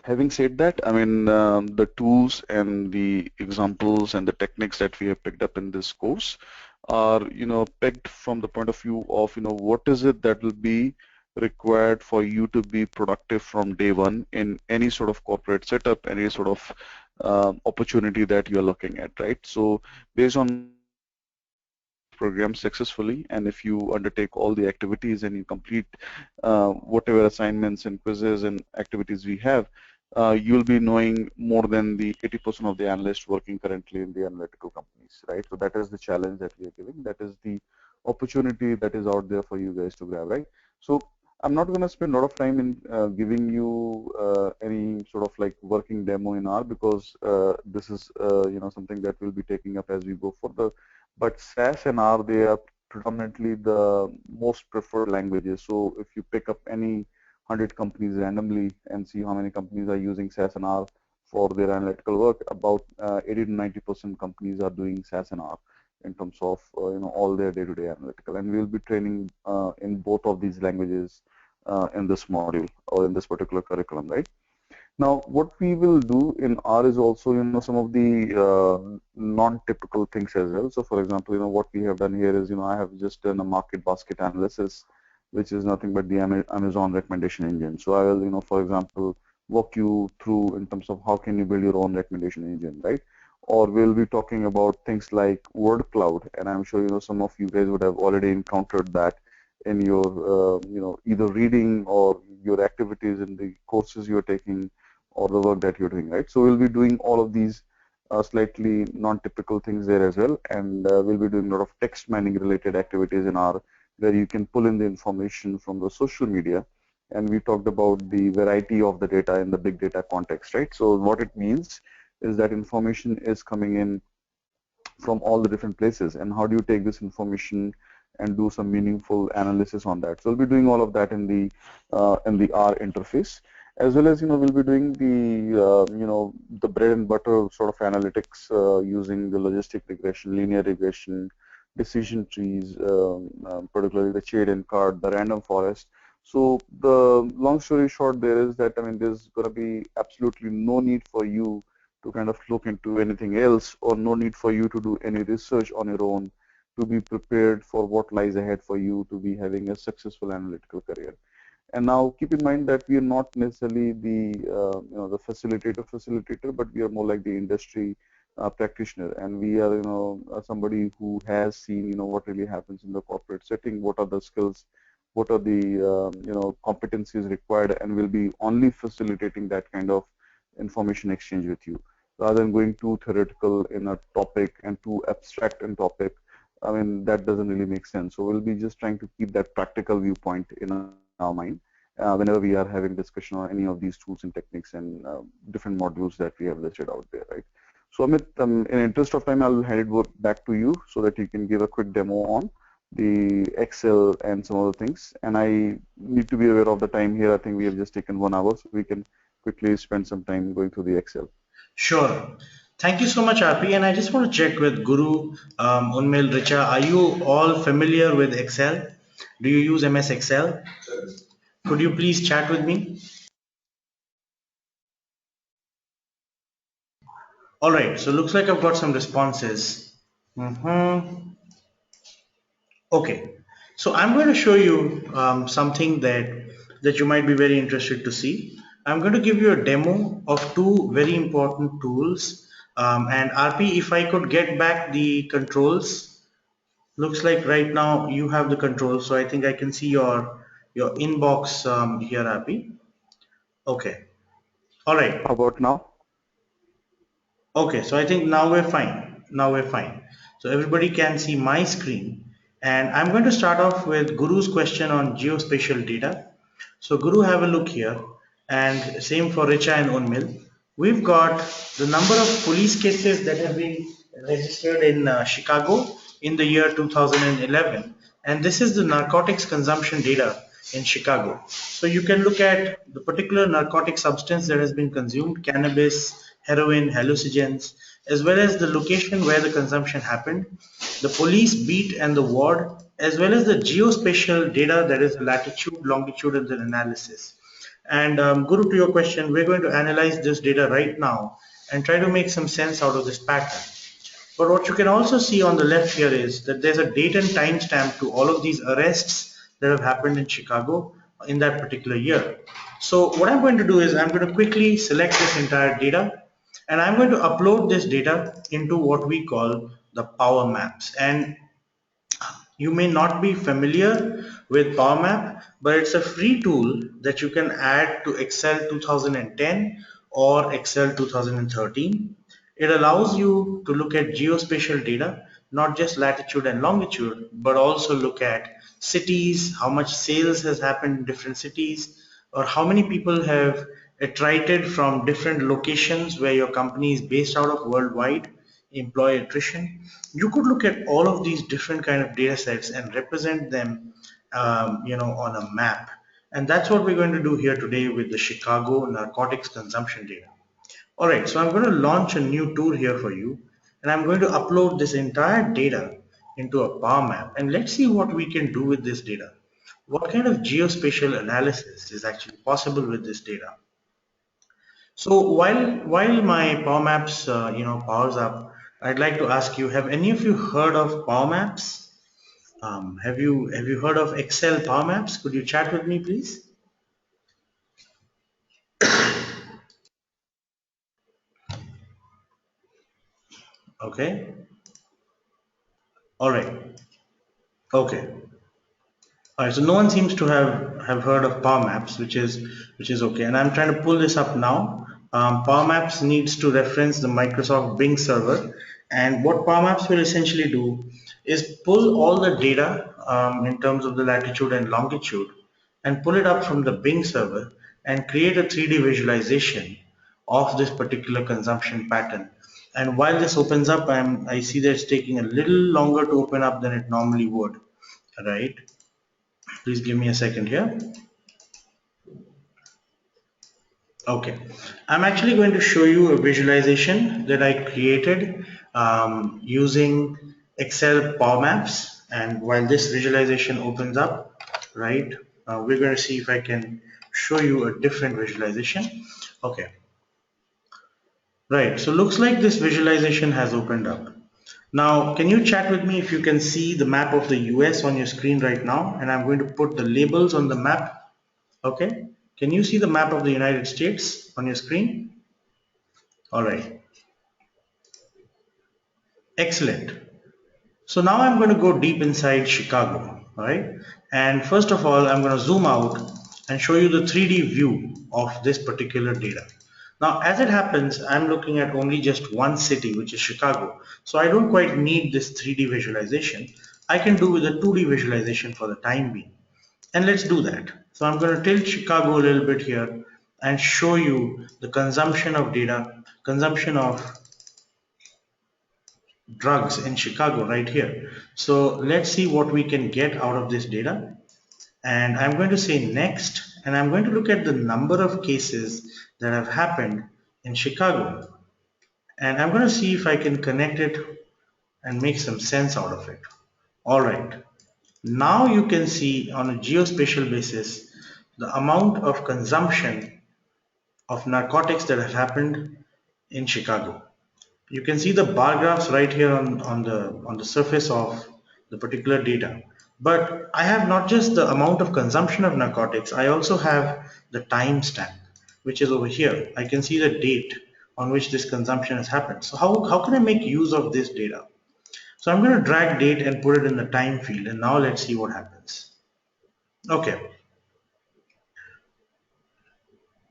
Having said that, the tools and the examples and the techniques that we have picked up in this course are, pegged from the point of view of, what is it that will be required for you to be productive from day one in any sort of corporate setup, any sort of opportunity that you're looking at, right? So based on program successfully, and if you undertake all the activities and you complete whatever assignments and quizzes and activities we have, you'll be knowing more than the 80% of the analysts working currently in the analytical companies, right? So that is the challenge that we are giving. That is the opportunity that is out there for you guys to grab, right? So I'm not going to spend a lot of time in giving you any sort of like working demo in R, because this is something that we'll be taking up as we go further. But SAS and R, they are predominantly the most preferred languages. So if you pick up any 100 companies randomly and see how many companies are using SAS and R for their analytical work, about 80 to 90% companies are doing SAS and R in terms of all their day-to-day analytical. And we'll be training in both of these languages in this module or in this particular curriculum, right? Now, what we will do in R is also, some of the non-typical things as well. So, for example, what we have done here is, I have just done a market basket analysis, which is nothing but the Amazon recommendation engine. So, I will, for example, walk you through in terms of how can you build your own recommendation engine, right? or we'll be talking about things like word cloud, and I'm sure some of you guys would have already encountered that in your either reading or your activities in the courses you're taking or the work that you're doing, right? So we'll be doing all of these slightly non-typical things there as well, and we'll be doing a lot of text mining related activities in R, where you can pull in the information from the social media. And we talked about the variety of the data in the big data context, right? So what it means is that information is coming in from all the different places, and how do you take this information and do some meaningful analysis on that. So we'll be doing all of that in the R interface, as well as we'll be doing the bread and butter sort of analytics using the logistic regression, linear regression, decision trees, particularly the shade and card, the random forest. So the long story short there is that, I mean, there's going to be absolutely no need for you to kind of look into anything else, or no need for you to do any research on your own to be prepared for what lies ahead for you to be having a successful analytical career. And now keep in mind that we are not necessarily the facilitator, but we are more like the industry practitioner, and we are somebody who has seen what really happens in the corporate setting, what are the skills, what are the competencies required, and will be only facilitating that kind of information exchange with you, rather than going too theoretical in a topic and too abstract in topic. I mean, that doesn't really make sense. So we'll be just trying to keep that practical viewpoint in our mind whenever we are having discussion on any of these tools and techniques and different modules that we have listed out there, right? So Amit, in interest of time, I'll hand it back to you so that you can give a quick demo on the Excel and some other things. And I need to be aware of the time here. I think we have just taken 1 hour, so we can quickly spend some time going through the Excel. Sure. Thank you so much, RP. And I just want to check with Guru, Unmil, Richa. Are you all familiar with Excel? Do you use MS Excel? Could you please chat with me? All right. So looks like I've got some responses. Mhm. Okay, so I'm going to show you something that you might be very interested to see. I'm going to give you a demo of two very important tools. And RP, if I could get back the controls, looks like right now you have the controls, so I think I can see your inbox here, RP. Okay, all right. How about now? Okay, so I think now we're fine. Now we're fine. So everybody can see my screen. And I'm going to start off with Guru's question on geospatial data. So Guru, have a look here. And same for Richa and Unmil. We've got the number of police cases that have been registered in Chicago in the year 2011. And this is the narcotics consumption data in Chicago. So you can look at the particular narcotic substance that has been consumed, cannabis, heroin, hallucinogens, as well as the location where the consumption happened, the police beat and the ward, as well as the geospatial data, that is the latitude, longitude, and the analysis. And Guru, to your question, we're going to analyze this data right now and try to make some sense out of this pattern. But what you can also see on the left here is that there's a date and timestamp to all of these arrests that have happened in Chicago in that particular year. So what I'm going to do is I'm going to quickly select this entire data, and I'm going to upload this data into what we call the power maps. And you may not be familiar with PowerMap, but it's a free tool that you can add to Excel 2010 or Excel 2013. It allows you to look at geospatial data, not just latitude and longitude, but also look at cities, how much sales has happened in different cities, or how many people have attrited from different locations where your company is based out of worldwide, employee attrition. You could look at all of these different kind of data sets and represent them on a map. And that's what we're going to do here today with the Chicago narcotics consumption data. All right, so I'm going to launch a new tool here for you, and I'm going to upload this entire data into a power map, and let's see what we can do with this data. What kind of geospatial analysis is actually possible with this data? So while my Power Maps powers up, I'd like to ask you: have any of you heard of Power Maps? Have you heard of Excel Power Maps? Could you chat with me, please? Okay. All right. Okay. All right. So no one seems to have heard of Power Maps, which is okay. And I'm trying to pull this up now. Power Maps needs to reference the Microsoft Bing server, and what Power Maps will essentially do is pull all the data in terms of the latitude and longitude, and pull it up from the Bing server and create a 3D visualization of this particular consumption pattern. And while this opens up, I see that it's taking a little longer to open up than it normally would, right? Please give me a second here. Okay, I'm actually going to show you a visualization that I created using Excel Power Maps. And while this visualization opens up, right, we're going to see if I can show you a different visualization. Okay, right, so looks like this visualization has opened up. Now, can you chat with me if you can see the map of the US on your screen right now? And I'm going to put the labels on the map. Okay, can you see the map of the United States on your screen? All right, excellent. So now I'm going to go deep inside Chicago, all right? And first of all, I'm going to zoom out and show you the 3D view of this particular data. Now, as it happens, I'm looking at only just one city, which is Chicago. So I don't quite need this 3D visualization. I can do with a 2D visualization for the time being. And let's do that. So I'm going to tilt Chicago a little bit here and show you the consumption of data, consumption of drugs in Chicago right here. So let's see what we can get out of this data. And I'm going to say next, and I'm going to look at the number of cases that have happened in Chicago. And I'm going to see if I can connect it and make some sense out of it. All right. Now you can see on a geospatial basis the amount of consumption of narcotics that has happened in Chicago. You can see the bar graphs right here on the surface of the particular data. But I have not just the amount of consumption of narcotics, I also have the timestamp, which is over here. I can see the date on which this consumption has happened. So how can I make use of this data? So I'm going to drag date and put it in the time field, and now let's see what happens. Okay,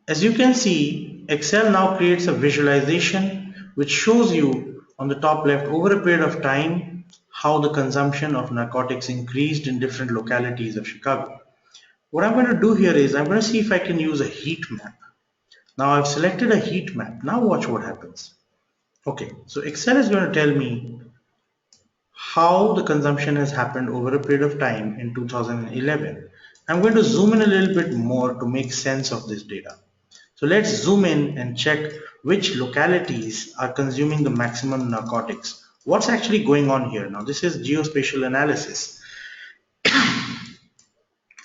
as you can see, Excel now creates a visualization which shows you on the top left over a period of time how the consumption of narcotics increased in different localities of Chicago. What I'm going to do here is I'm going to see if I can use a heat map. Now I've selected a heat map. Now watch what happens. Okay, so Excel is going to tell me how the consumption has happened over a period of time in 2011. I'm going to zoom in a little bit more to make sense of this data. So let's zoom in and check which localities are consuming the maximum narcotics. What's actually going on here? Now this is geospatial analysis.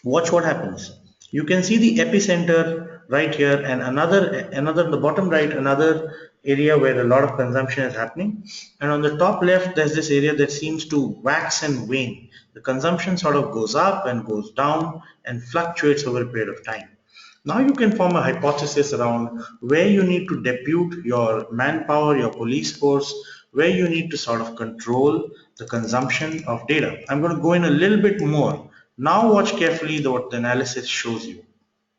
Watch what happens. You can see the epicenter right here and another in the bottom right, another area where a lot of consumption is happening. And on the top left, there's this area that seems to wax and wane. The consumption sort of goes up and goes down and fluctuates over a period of time. Now you can form a hypothesis around where you need to depute your manpower, your police force, where you need to sort of control the consumption of data. I'm going to go in a little bit more. Now watch carefully what the analysis shows you.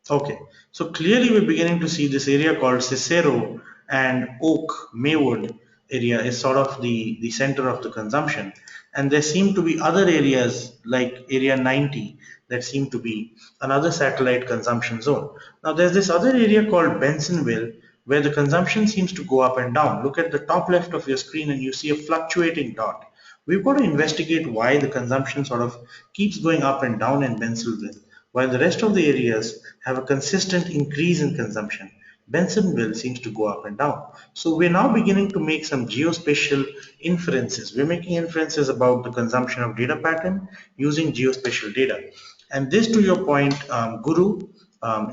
Okay, so clearly we're beginning to see this area called Cicero and Oak Maywood area is sort of the center of the consumption. And there seem to be other areas like area 90 that seem to be another satellite consumption zone. Now there's this other area called Bensonville where the consumption seems to go up and down. Look at the top left of your screen and you see a fluctuating dot. We've got to investigate why the consumption sort of keeps going up and down in Bensonville while the rest of the areas have a consistent increase in consumption. Bensonville seems to go up and down. So we're now beginning to make some geospatial inferences. We're making inferences about the consumption of data pattern using geospatial data. And this, to your point, Guru,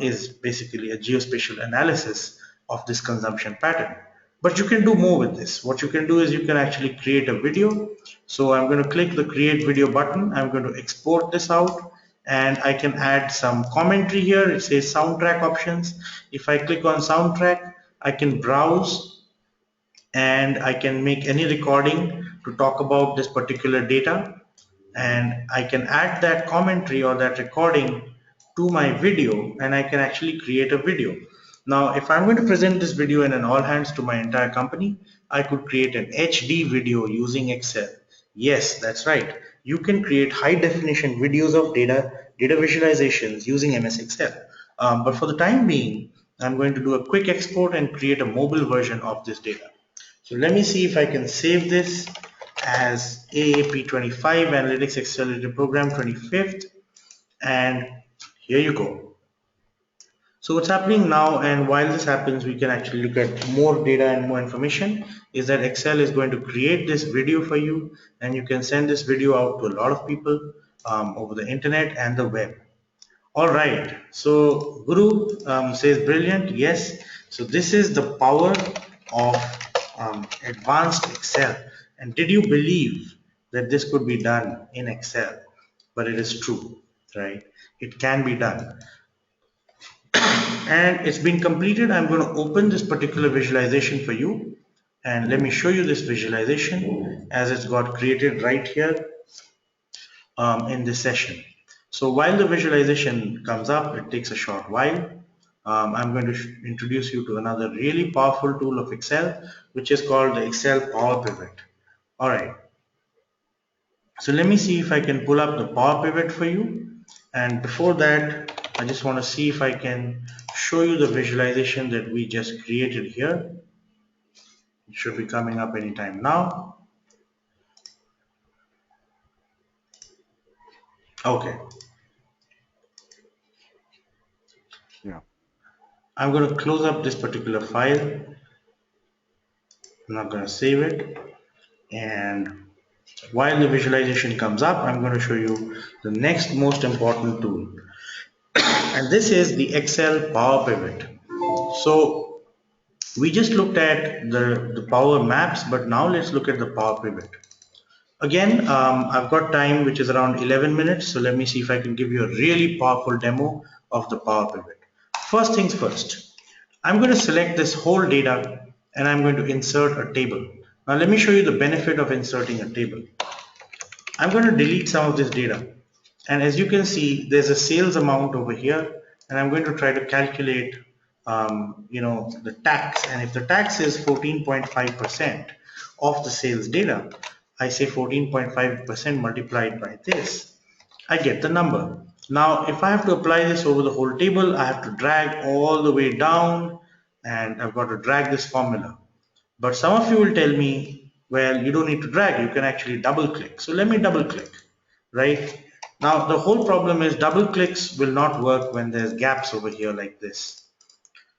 is basically a geospatial analysis of this consumption pattern. But you can do more with this. What you can do is you can actually create a video. So I'm going to click the create video button. I'm going to export this out and I can add some commentary here. It says soundtrack options. If I click on soundtrack, I can browse and I can make any recording to talk about this particular data, and I can add that commentary or that recording to my video, and I can actually create a video. Now, if I'm going to present this video in an all hands to my entire company, I could create an HD video using Excel. Yes, that's right. You can create high definition videos of data visualizations using MS Excel. But for the time being, I'm going to do a quick export and create a mobile version of this data. So let me see if I can save this as AAP25 Analytics Accelerator Program 25th, and here you go. So what's happening now, and while this happens, we can actually look at more data and more information, is that Excel is going to create this video for you, and you can send this video out to a lot of people over the internet and the web. All right, so Guru says brilliant, yes. So this is the power of advanced Excel. And did you believe that this could be done in Excel? But it is true, right? It can be done. And it's been completed. I'm going to open this particular visualization for you. And let me show you this visualization as it's got created right here in this session. So while the visualization comes up, it takes a short while. I'm going to introduce you to another really powerful tool of Excel, which is called the Excel Power Pivot. All right. So let me see if I can pull up the Power Pivot for you. And before that, I just want to see if I can show you the visualization that we just created here. It should be coming up anytime now. Okay. Yeah. I'm going to close up this particular file. I'm not going to save it. And while the visualization comes up, I'm going to show you the next most important tool. And this is the Excel Power Pivot. So we just looked at the power maps, but now let's look at the Power Pivot. Again, I've got time which is around 11 minutes. So let me see if I can give you a really powerful demo of the Power Pivot. First things first, I'm going to select this whole data and I'm going to insert a table. Now let me show you the benefit of inserting a table. I'm going to delete some of this data, and as you can see there's a sales amount over here, and I'm going to try to calculate the tax, and if the tax is 14.5% of the sales data, I say 14.5% multiplied by this, I get the number. Now if I have to apply this over the whole table, I have to drag all the way down, and I've got to drag this formula. But some of you will tell me, well, you don't need to drag, you can actually double click. So let me double click, right? Now the whole problem is double clicks will not work when there's gaps over here like this.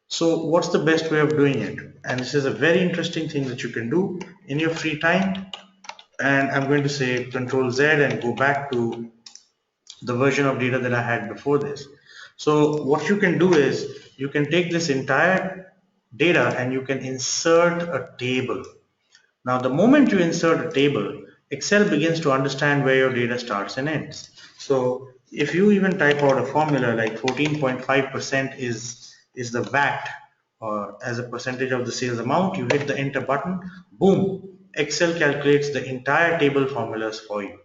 So what's the best way of doing it? And this is a very interesting thing that you can do in your free time. And I'm going to say Control Z and go back to the version of data that I had before this. So what you can do is you can take this entire data and you can insert a table. Now, the moment you insert a table, Excel begins to understand where your data starts and ends. So if you even type out a formula like 14.5% is the VAT, or as a percentage of the sales amount, you hit the enter button, boom, Excel calculates the entire table formulas for you.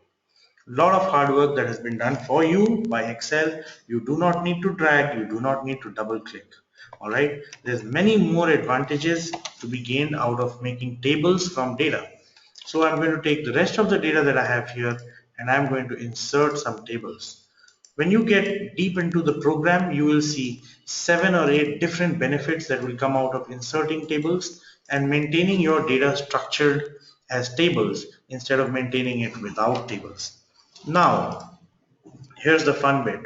Lot of hard work that has been done for you by Excel. You do not need to drag, you do not need to double click. All right, there's many more advantages to be gained out of making tables from data. So I'm going to take the rest of the data that I have here and I'm going to insert some tables. When you get deep into the program, you will see 7 or 8 different benefits that will come out of inserting tables and maintaining your data structured as tables instead of maintaining it without tables. Now, here's the fun bit.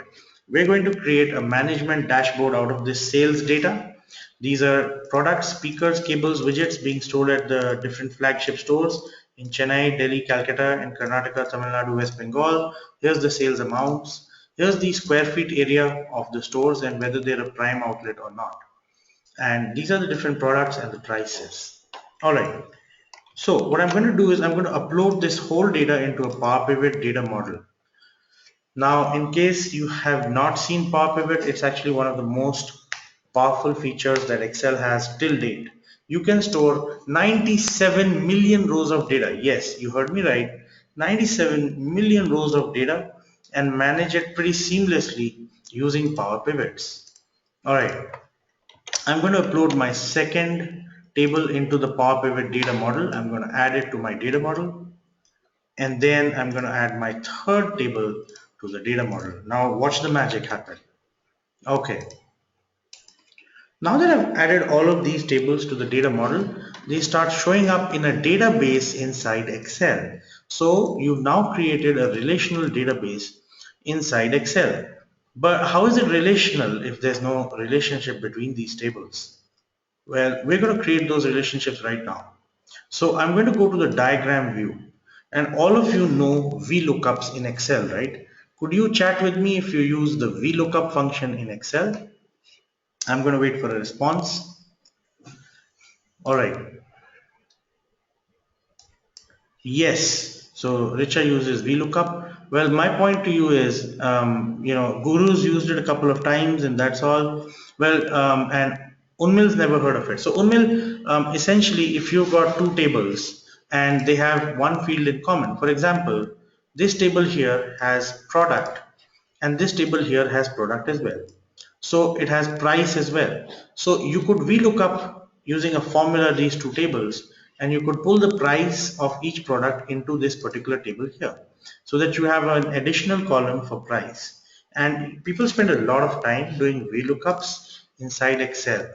We're going to create a management dashboard out of this sales data. These are products, speakers, cables, widgets being stored at the different flagship stores in Chennai, Delhi, Calcutta, and Karnataka, Tamil Nadu, West Bengal. Here's the sales amounts. Here's the square feet area of the stores and whether they're a prime outlet or not. And these are the different products and the prices. All right. So what I'm going to do is I'm going to upload this whole data into a Power Pivot data model. Now, in case you have not seen Power Pivot, it's actually one of the most powerful features that Excel has till date. you can store 97 million rows of data. Yes, you heard me right. 97 million rows of data and manage it pretty seamlessly using Power Pivots. All right, I'm going to upload my second table into the Power Pivot data model. I'm going to add it to my data model, and then I'm going to add my third table to the data model. Now watch the magic happen. Okay, now that I've added all of these tables to the data model, they start showing up in a database inside Excel. So you've now created a relational database inside Excel. But how is it relational if there's no relationship between these tables? Well, we're going to create those relationships right now. So I'm going to go to the diagram view, and all of you know VLOOKUPs in Excel, right? Could you chat with me if you use the VLOOKUP function in Excel? I'm going to wait for a response. All right. Yes. So Richa uses VLOOKUP. Well, my point to you is, Guru's used it a couple of times, and that's all. Well, and Unmil's never heard of it. So Unmil, essentially, if you've got two tables and they have one field in common, for example, this table here has product, and this table here has product as well. So it has price as well. So you could VLOOK up using a formula these two tables, and you could pull the price of each product into this particular table here, so that you have an additional column for price. And people spend a lot of time doing VLOOKUPs inside Excel,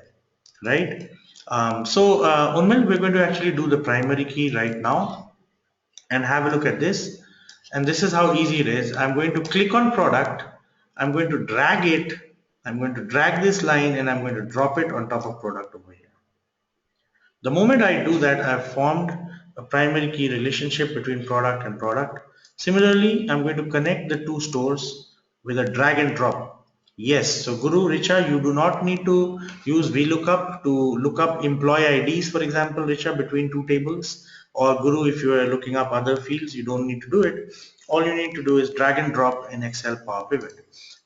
right? Unmil, we're going to actually do the primary key right now and have a look at this. And this is how easy it is. I'm going to click on product. I'm going to drag it. I'm going to drag this line and I'm going to drop it on top of product over here. The moment I do that, I've formed a primary key relationship between product and product. Similarly, I'm going to connect the two stores with a drag and drop. Yes, so Guru, Richa, you do not need to use VLOOKUP to look up employee IDs, for example, Richa, between two tables. Or Guru, if you are looking up other fields, you don't need to do it. All you need to do is drag and drop in Excel Power Pivot.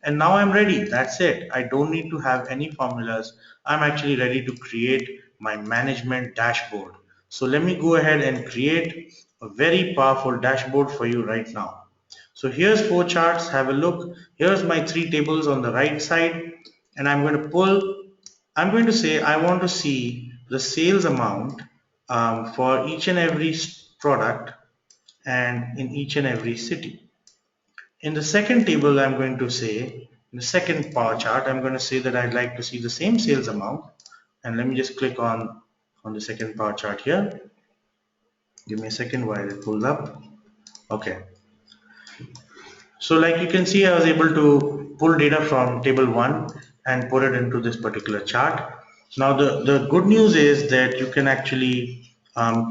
And now I'm ready. That's it. I don't need to have any formulas. I'm actually ready to create my management dashboard. So let me go ahead and create a very powerful dashboard for you right now. So here's four charts. Have a look. Here's my three tables on the right side. And I'm going to say I want to see the sales amount for each and every product and in each and every city. In the second table, I'm going to say, in the second bar chart, I'm going to say that I'd like to see the same sales amount. And let me just click on the second bar chart here. Give me a second while it pulls up. Okay. So like you can see, I was able to pull data from table 1 and put it into this particular chart. Now the good news is that you can actually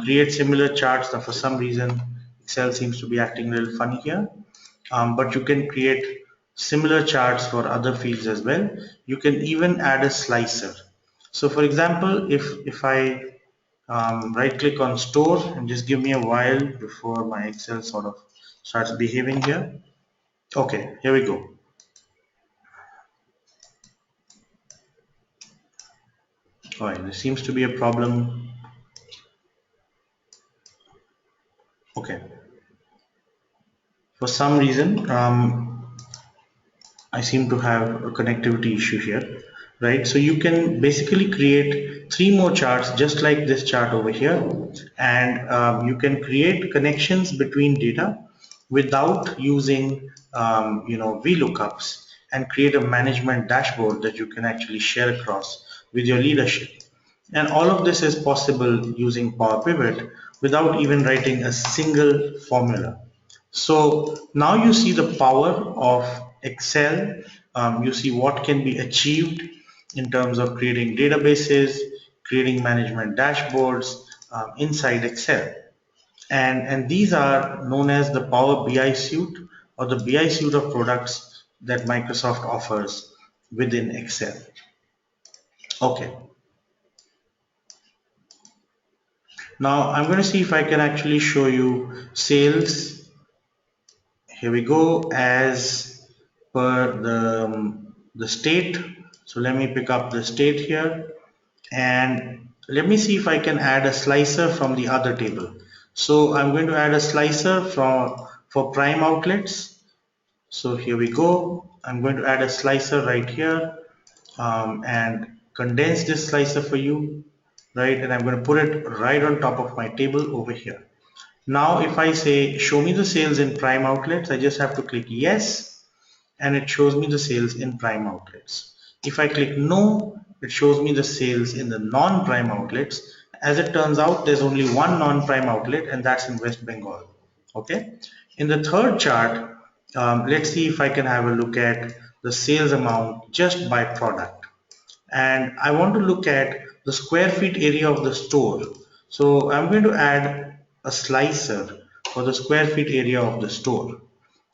create similar charts. Now for some reason, Excel seems to be acting a little funny here. But you can create similar charts for other fields as well. You can even add a slicer. So for example, if I right click on store and just give me a while before my Excel sort of starts behaving here. Okay, here we go. All right, there seems to be a problem. Okay, for some reason, I seem to have a connectivity issue here, right? So you can basically create three more charts just like this chart over here, and you can create connections between data without using VLOOKUPs, and create a management dashboard that you can actually share across with your leadership. And all of this is possible using Power Pivot without even writing a single formula. So now you see the power of Excel. You see what can be achieved in terms of creating databases, creating management dashboards inside Excel. And these are known as the Power BI suite, or the BI suite of products that Microsoft offers within Excel. Okay. Now I'm going to see if I can actually show you sales. Here we go, as per the state. So let me pick up the state here, and Let me see if I can add a slicer from the other table. So I'm going to add a slicer for prime outlets. So here we go. I'm going to add a slicer right here, and condense this slicer for you, right? And I'm going to put it right on top of my table over here. Now, if I say show me the sales in prime outlets, I just have to click yes, and it shows me the sales in prime outlets. If I click no, it shows me the sales in the non-prime outlets. As it turns out, there's only one non-prime outlet, and that's in West Bengal. Okay. In the third chart, let's see if I can have a look at the sales amount just by product. And I want to look at the square feet area of the store. So I'm going to add a slicer for the square feet area of the store.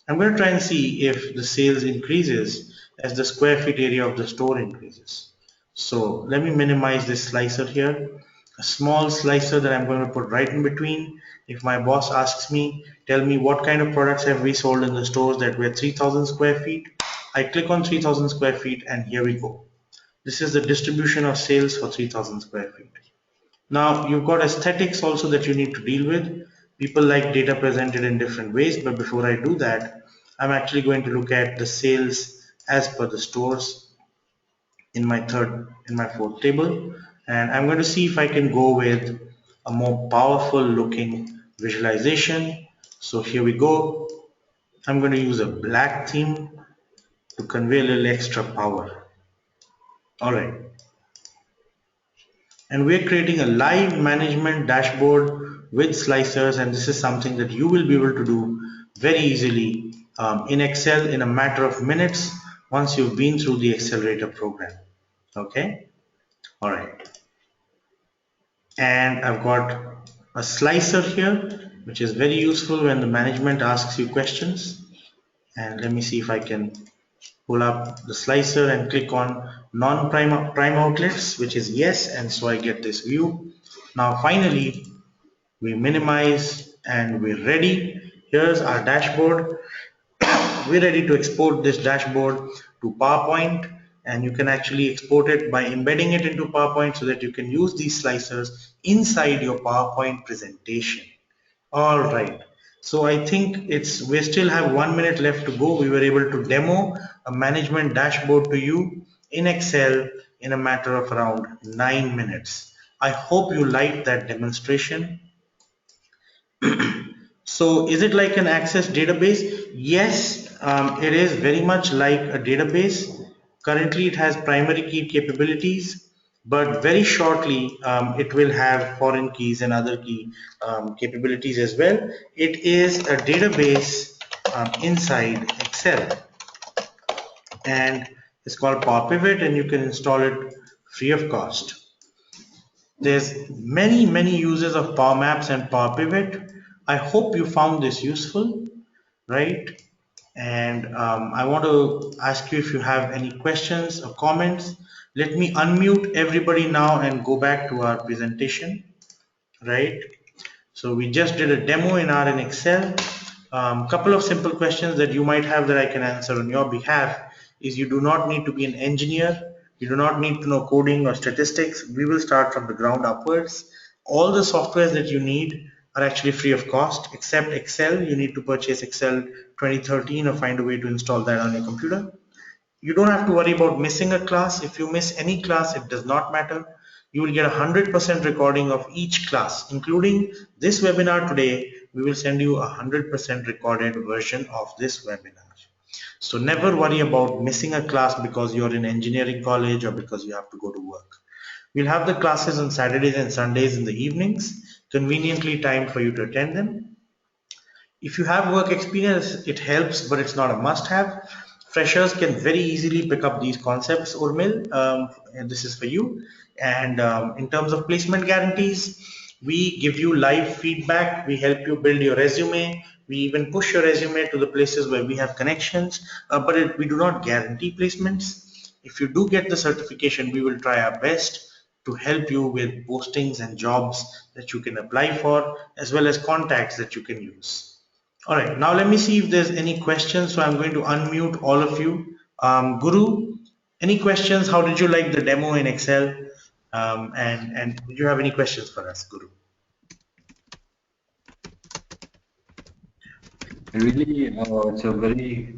I'm going to try and see if the sales increases as the square feet area of the store increases. So let me minimize this slicer here. A small slicer that I'm going to put right in between. If my boss asks me, tell me what kind of products have we sold in the stores that were 3000 square feet, I click on 3000 square feet and here we go. This is the distribution of sales for 3000 square feet. Now you've got aesthetics also that you need to deal with. People like data presented in different ways, but before I do that, I'm actually going to look at the sales as per the stores in my fourth table, and I'm going to see if I can go with a more powerful looking visualization. So here we go. I'm going to use a black theme to convey a little extra power. All right. And we're creating a live management dashboard with slicers, and this is something that you will be able to do very easily in Excel in a matter of minutes once you've been through the Accelerator program. Okay, all right. And I've got a slicer here, which is very useful when the management asks you questions. And let me see if I can pull up the slicer and click on non-prime outlets, which is yes, and so I get this view. Now finally, we minimize and we're ready. Here's our dashboard. We're ready to export this dashboard to PowerPoint, and you can actually export it by embedding it into PowerPoint so that you can use these slicers inside your PowerPoint presentation. All right. So I think we still have 1 minute left to go. We were able to demo a management dashboard to you in Excel in a matter of around 9 minutes. I hope you liked that demonstration. So is it like an Access database? Yes, it is very much like a database. Currently, it has primary key capabilities, but very shortly it will have foreign keys and other key capabilities as well. It is a database inside Excel, and it's called Power Pivot, and you can install it free of cost. There's many uses of Power Maps and Power Pivot. I hope you found this useful, right? And I want to ask you if you have any questions or comments. Let me unmute everybody now and go back to our presentation, right? So we just did a demo in R in Excel. Couple of simple questions that you might have that I can answer on your behalf is you do not need to be an engineer. You do not need to know coding or statistics. We will start from the ground upwards. All the softwares that you need are actually free of cost except Excel. You need to purchase Excel 2013 or find a way to install that on your computer. You don't have to worry about missing a class. If you miss any class, it does not matter. You will get 100% recording of each class, including this webinar today. We will send you a 100% recorded version of this webinar. So never worry about missing a class because you're in engineering college or because you have to go to work. We'll have the classes on Saturdays and Sundays in the evenings, conveniently timed for you to attend them. If you have work experience, it helps, but it's not a must-have. Freshers can very easily pick up these concepts, Urmil, and this is for you. And in terms of placement guarantees, we give you live feedback. We help you build your resume. We even push your resume to the places where we have connections, but we do not guarantee placements. If you do get the certification, we will try our best to help you with postings and jobs that you can apply for, as well as contacts that you can use. All right, now let me see if there's any questions. So I'm going to unmute all of you. Guru, any questions? How did you like the demo in Excel? And do you have any questions for us, Guru? Really, it's a very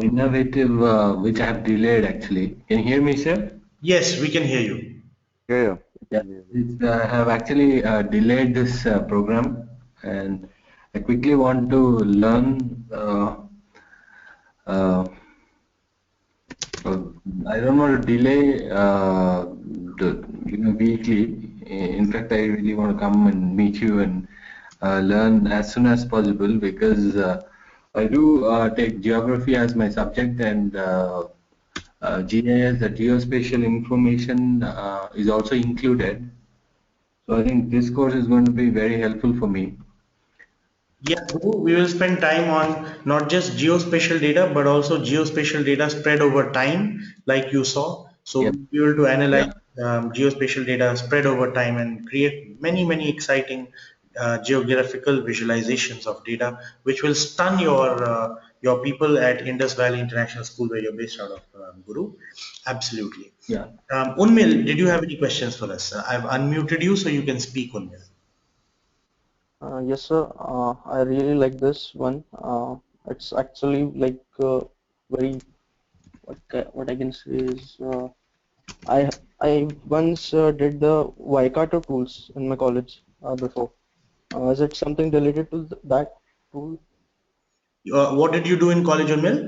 innovative, which I have delayed actually. Can you hear me, sir? Yes, we can hear you. Yeah, yeah. Yeah, I have actually delayed this program, and I quickly want to learn. Uh, uh, I don't want to delay the weekly. In fact, I really want to come and meet you and learn as soon as possible because I do take geography as my subject and GIS, the geospatial information, is also included. So I think this course is going to be very helpful for me. Yeah, Guru, we will spend time on not just geospatial data, but also geospatial data spread over time, like you saw. So Yep. we'll be able to analyze Yeah. geospatial data spread over time and create many, many exciting geographical visualizations of data, which will stun your people at Indus Valley International School, where you're based out of, Guru. Absolutely. Yeah. Unmil, did you have any questions for us? I've unmuted you so you can speak, Unmil. Yes, sir. I really like this one. It's actually like very what I can say is I once did the Waikato tools in my college before. Is it something related to that tool? What did you do in college, Unmil?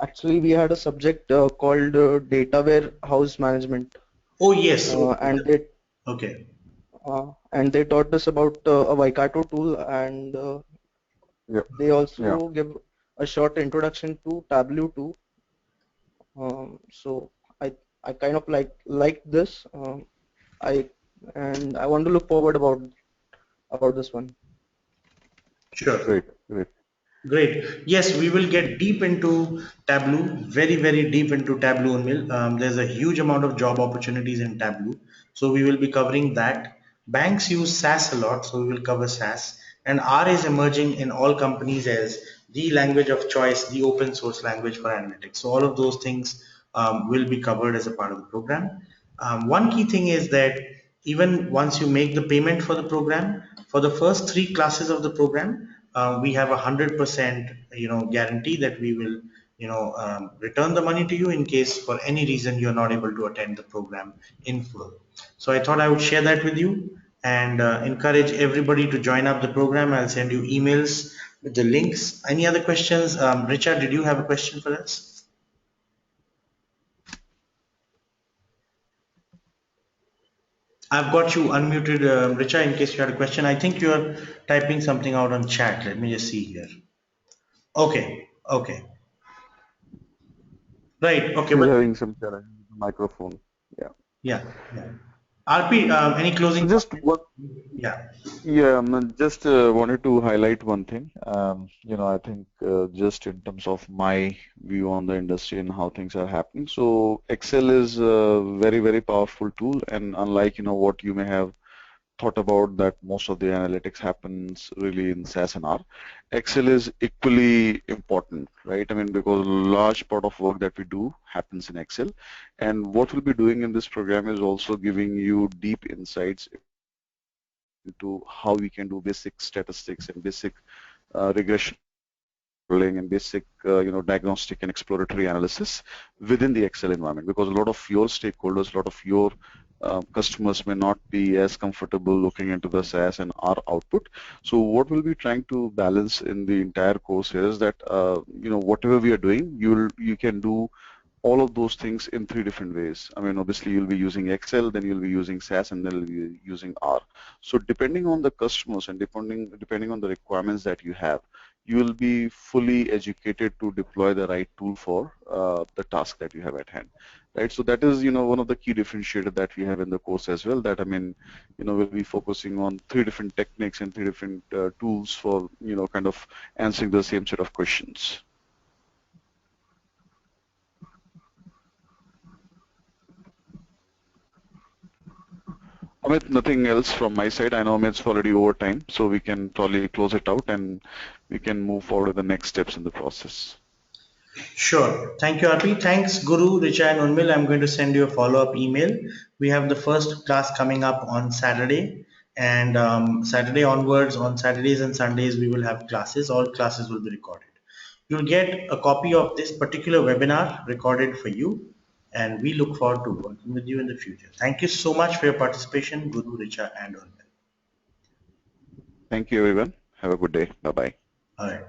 Actually, we had a subject called data warehouse management, Oh, yes. uh, Okay. and they Okay. and they taught us about a Waikato tool, and Yeah, they yeah. also give a short introduction to Tableau too. So I kind of like this. I and I want to look forward about this one. Sure. Great, great. Great. Yes, we will get deep into Tableau, very, very deep into Tableau and Mill. There's a huge amount of job opportunities in Tableau. So we will be covering that. Banks use SAS a lot, so we will cover SAS. And R is emerging in all companies as the language of choice, the open source language for analytics. So all of those things will be covered as a part of the program. One key thing is that even once you make the payment for the program, for the first three classes of the program, we have 100% guarantee that we will return the money to you in case for any reason you're not able to attend the program in full. So I thought I would share that with you and encourage everybody to join up the program. I'll send you emails with the links. Any other questions? Richard, did you have a question for us? I've got you unmuted, Richa, in case you had a question. I think you're typing something out on chat. Let me just see here. Okay, okay. Right, okay, She's but having some challenge with the microphone. Yeah. yeah, yeah. RP, any So closing just comments? one, Yeah, yeah, just wanted to highlight one thing. I think just in terms of my view on the industry and how things are happening. So Excel is a very, very powerful tool, and unlike what you may have thought about that most of the analytics happens really in SAS and R. Excel is equally important, right? I mean, because a large part of work that we do happens in Excel. And what we'll be doing in this program is also giving you deep insights into how we can do basic statistics and basic regression modeling and basic, diagnostic and exploratory analysis within the Excel environment. Because a lot of your stakeholders, a lot of your customers may not be as comfortable looking into the SAS and R output. So what we'll be trying to balance in the entire course here is that whatever we are doing, you can do all of those things in three different ways. I mean, obviously you'll be using Excel, then you'll be using SAS, and then you'll be using R. So depending on the customers and depending on the requirements that you have, you will be fully educated to deploy the right tool for the task that you have at hand, right? So that is, one of the key differentiator that we have in the course as well. That I mean, we'll be focusing on three different techniques and three different tools for, kind of answering the same set of questions. Amit, nothing else from my side. I know Amit's already over time, so we can probably close it out and we can move forward to the next steps in the process. Sure. Thank you, RP. Thanks, Guru, Richa, and Unmil. I'm going to send you a follow-up email. We have the first class coming up on Saturday, and Saturday onwards, on Saturdays and Sundays, we will have classes. All classes will be recorded. You'll get a copy of this particular webinar recorded for you, and we look forward to working with you in the future. Thank you so much for your participation, Guru, Richa, and Unmil. Thank you, everyone. Have a good day. Bye-bye. All right.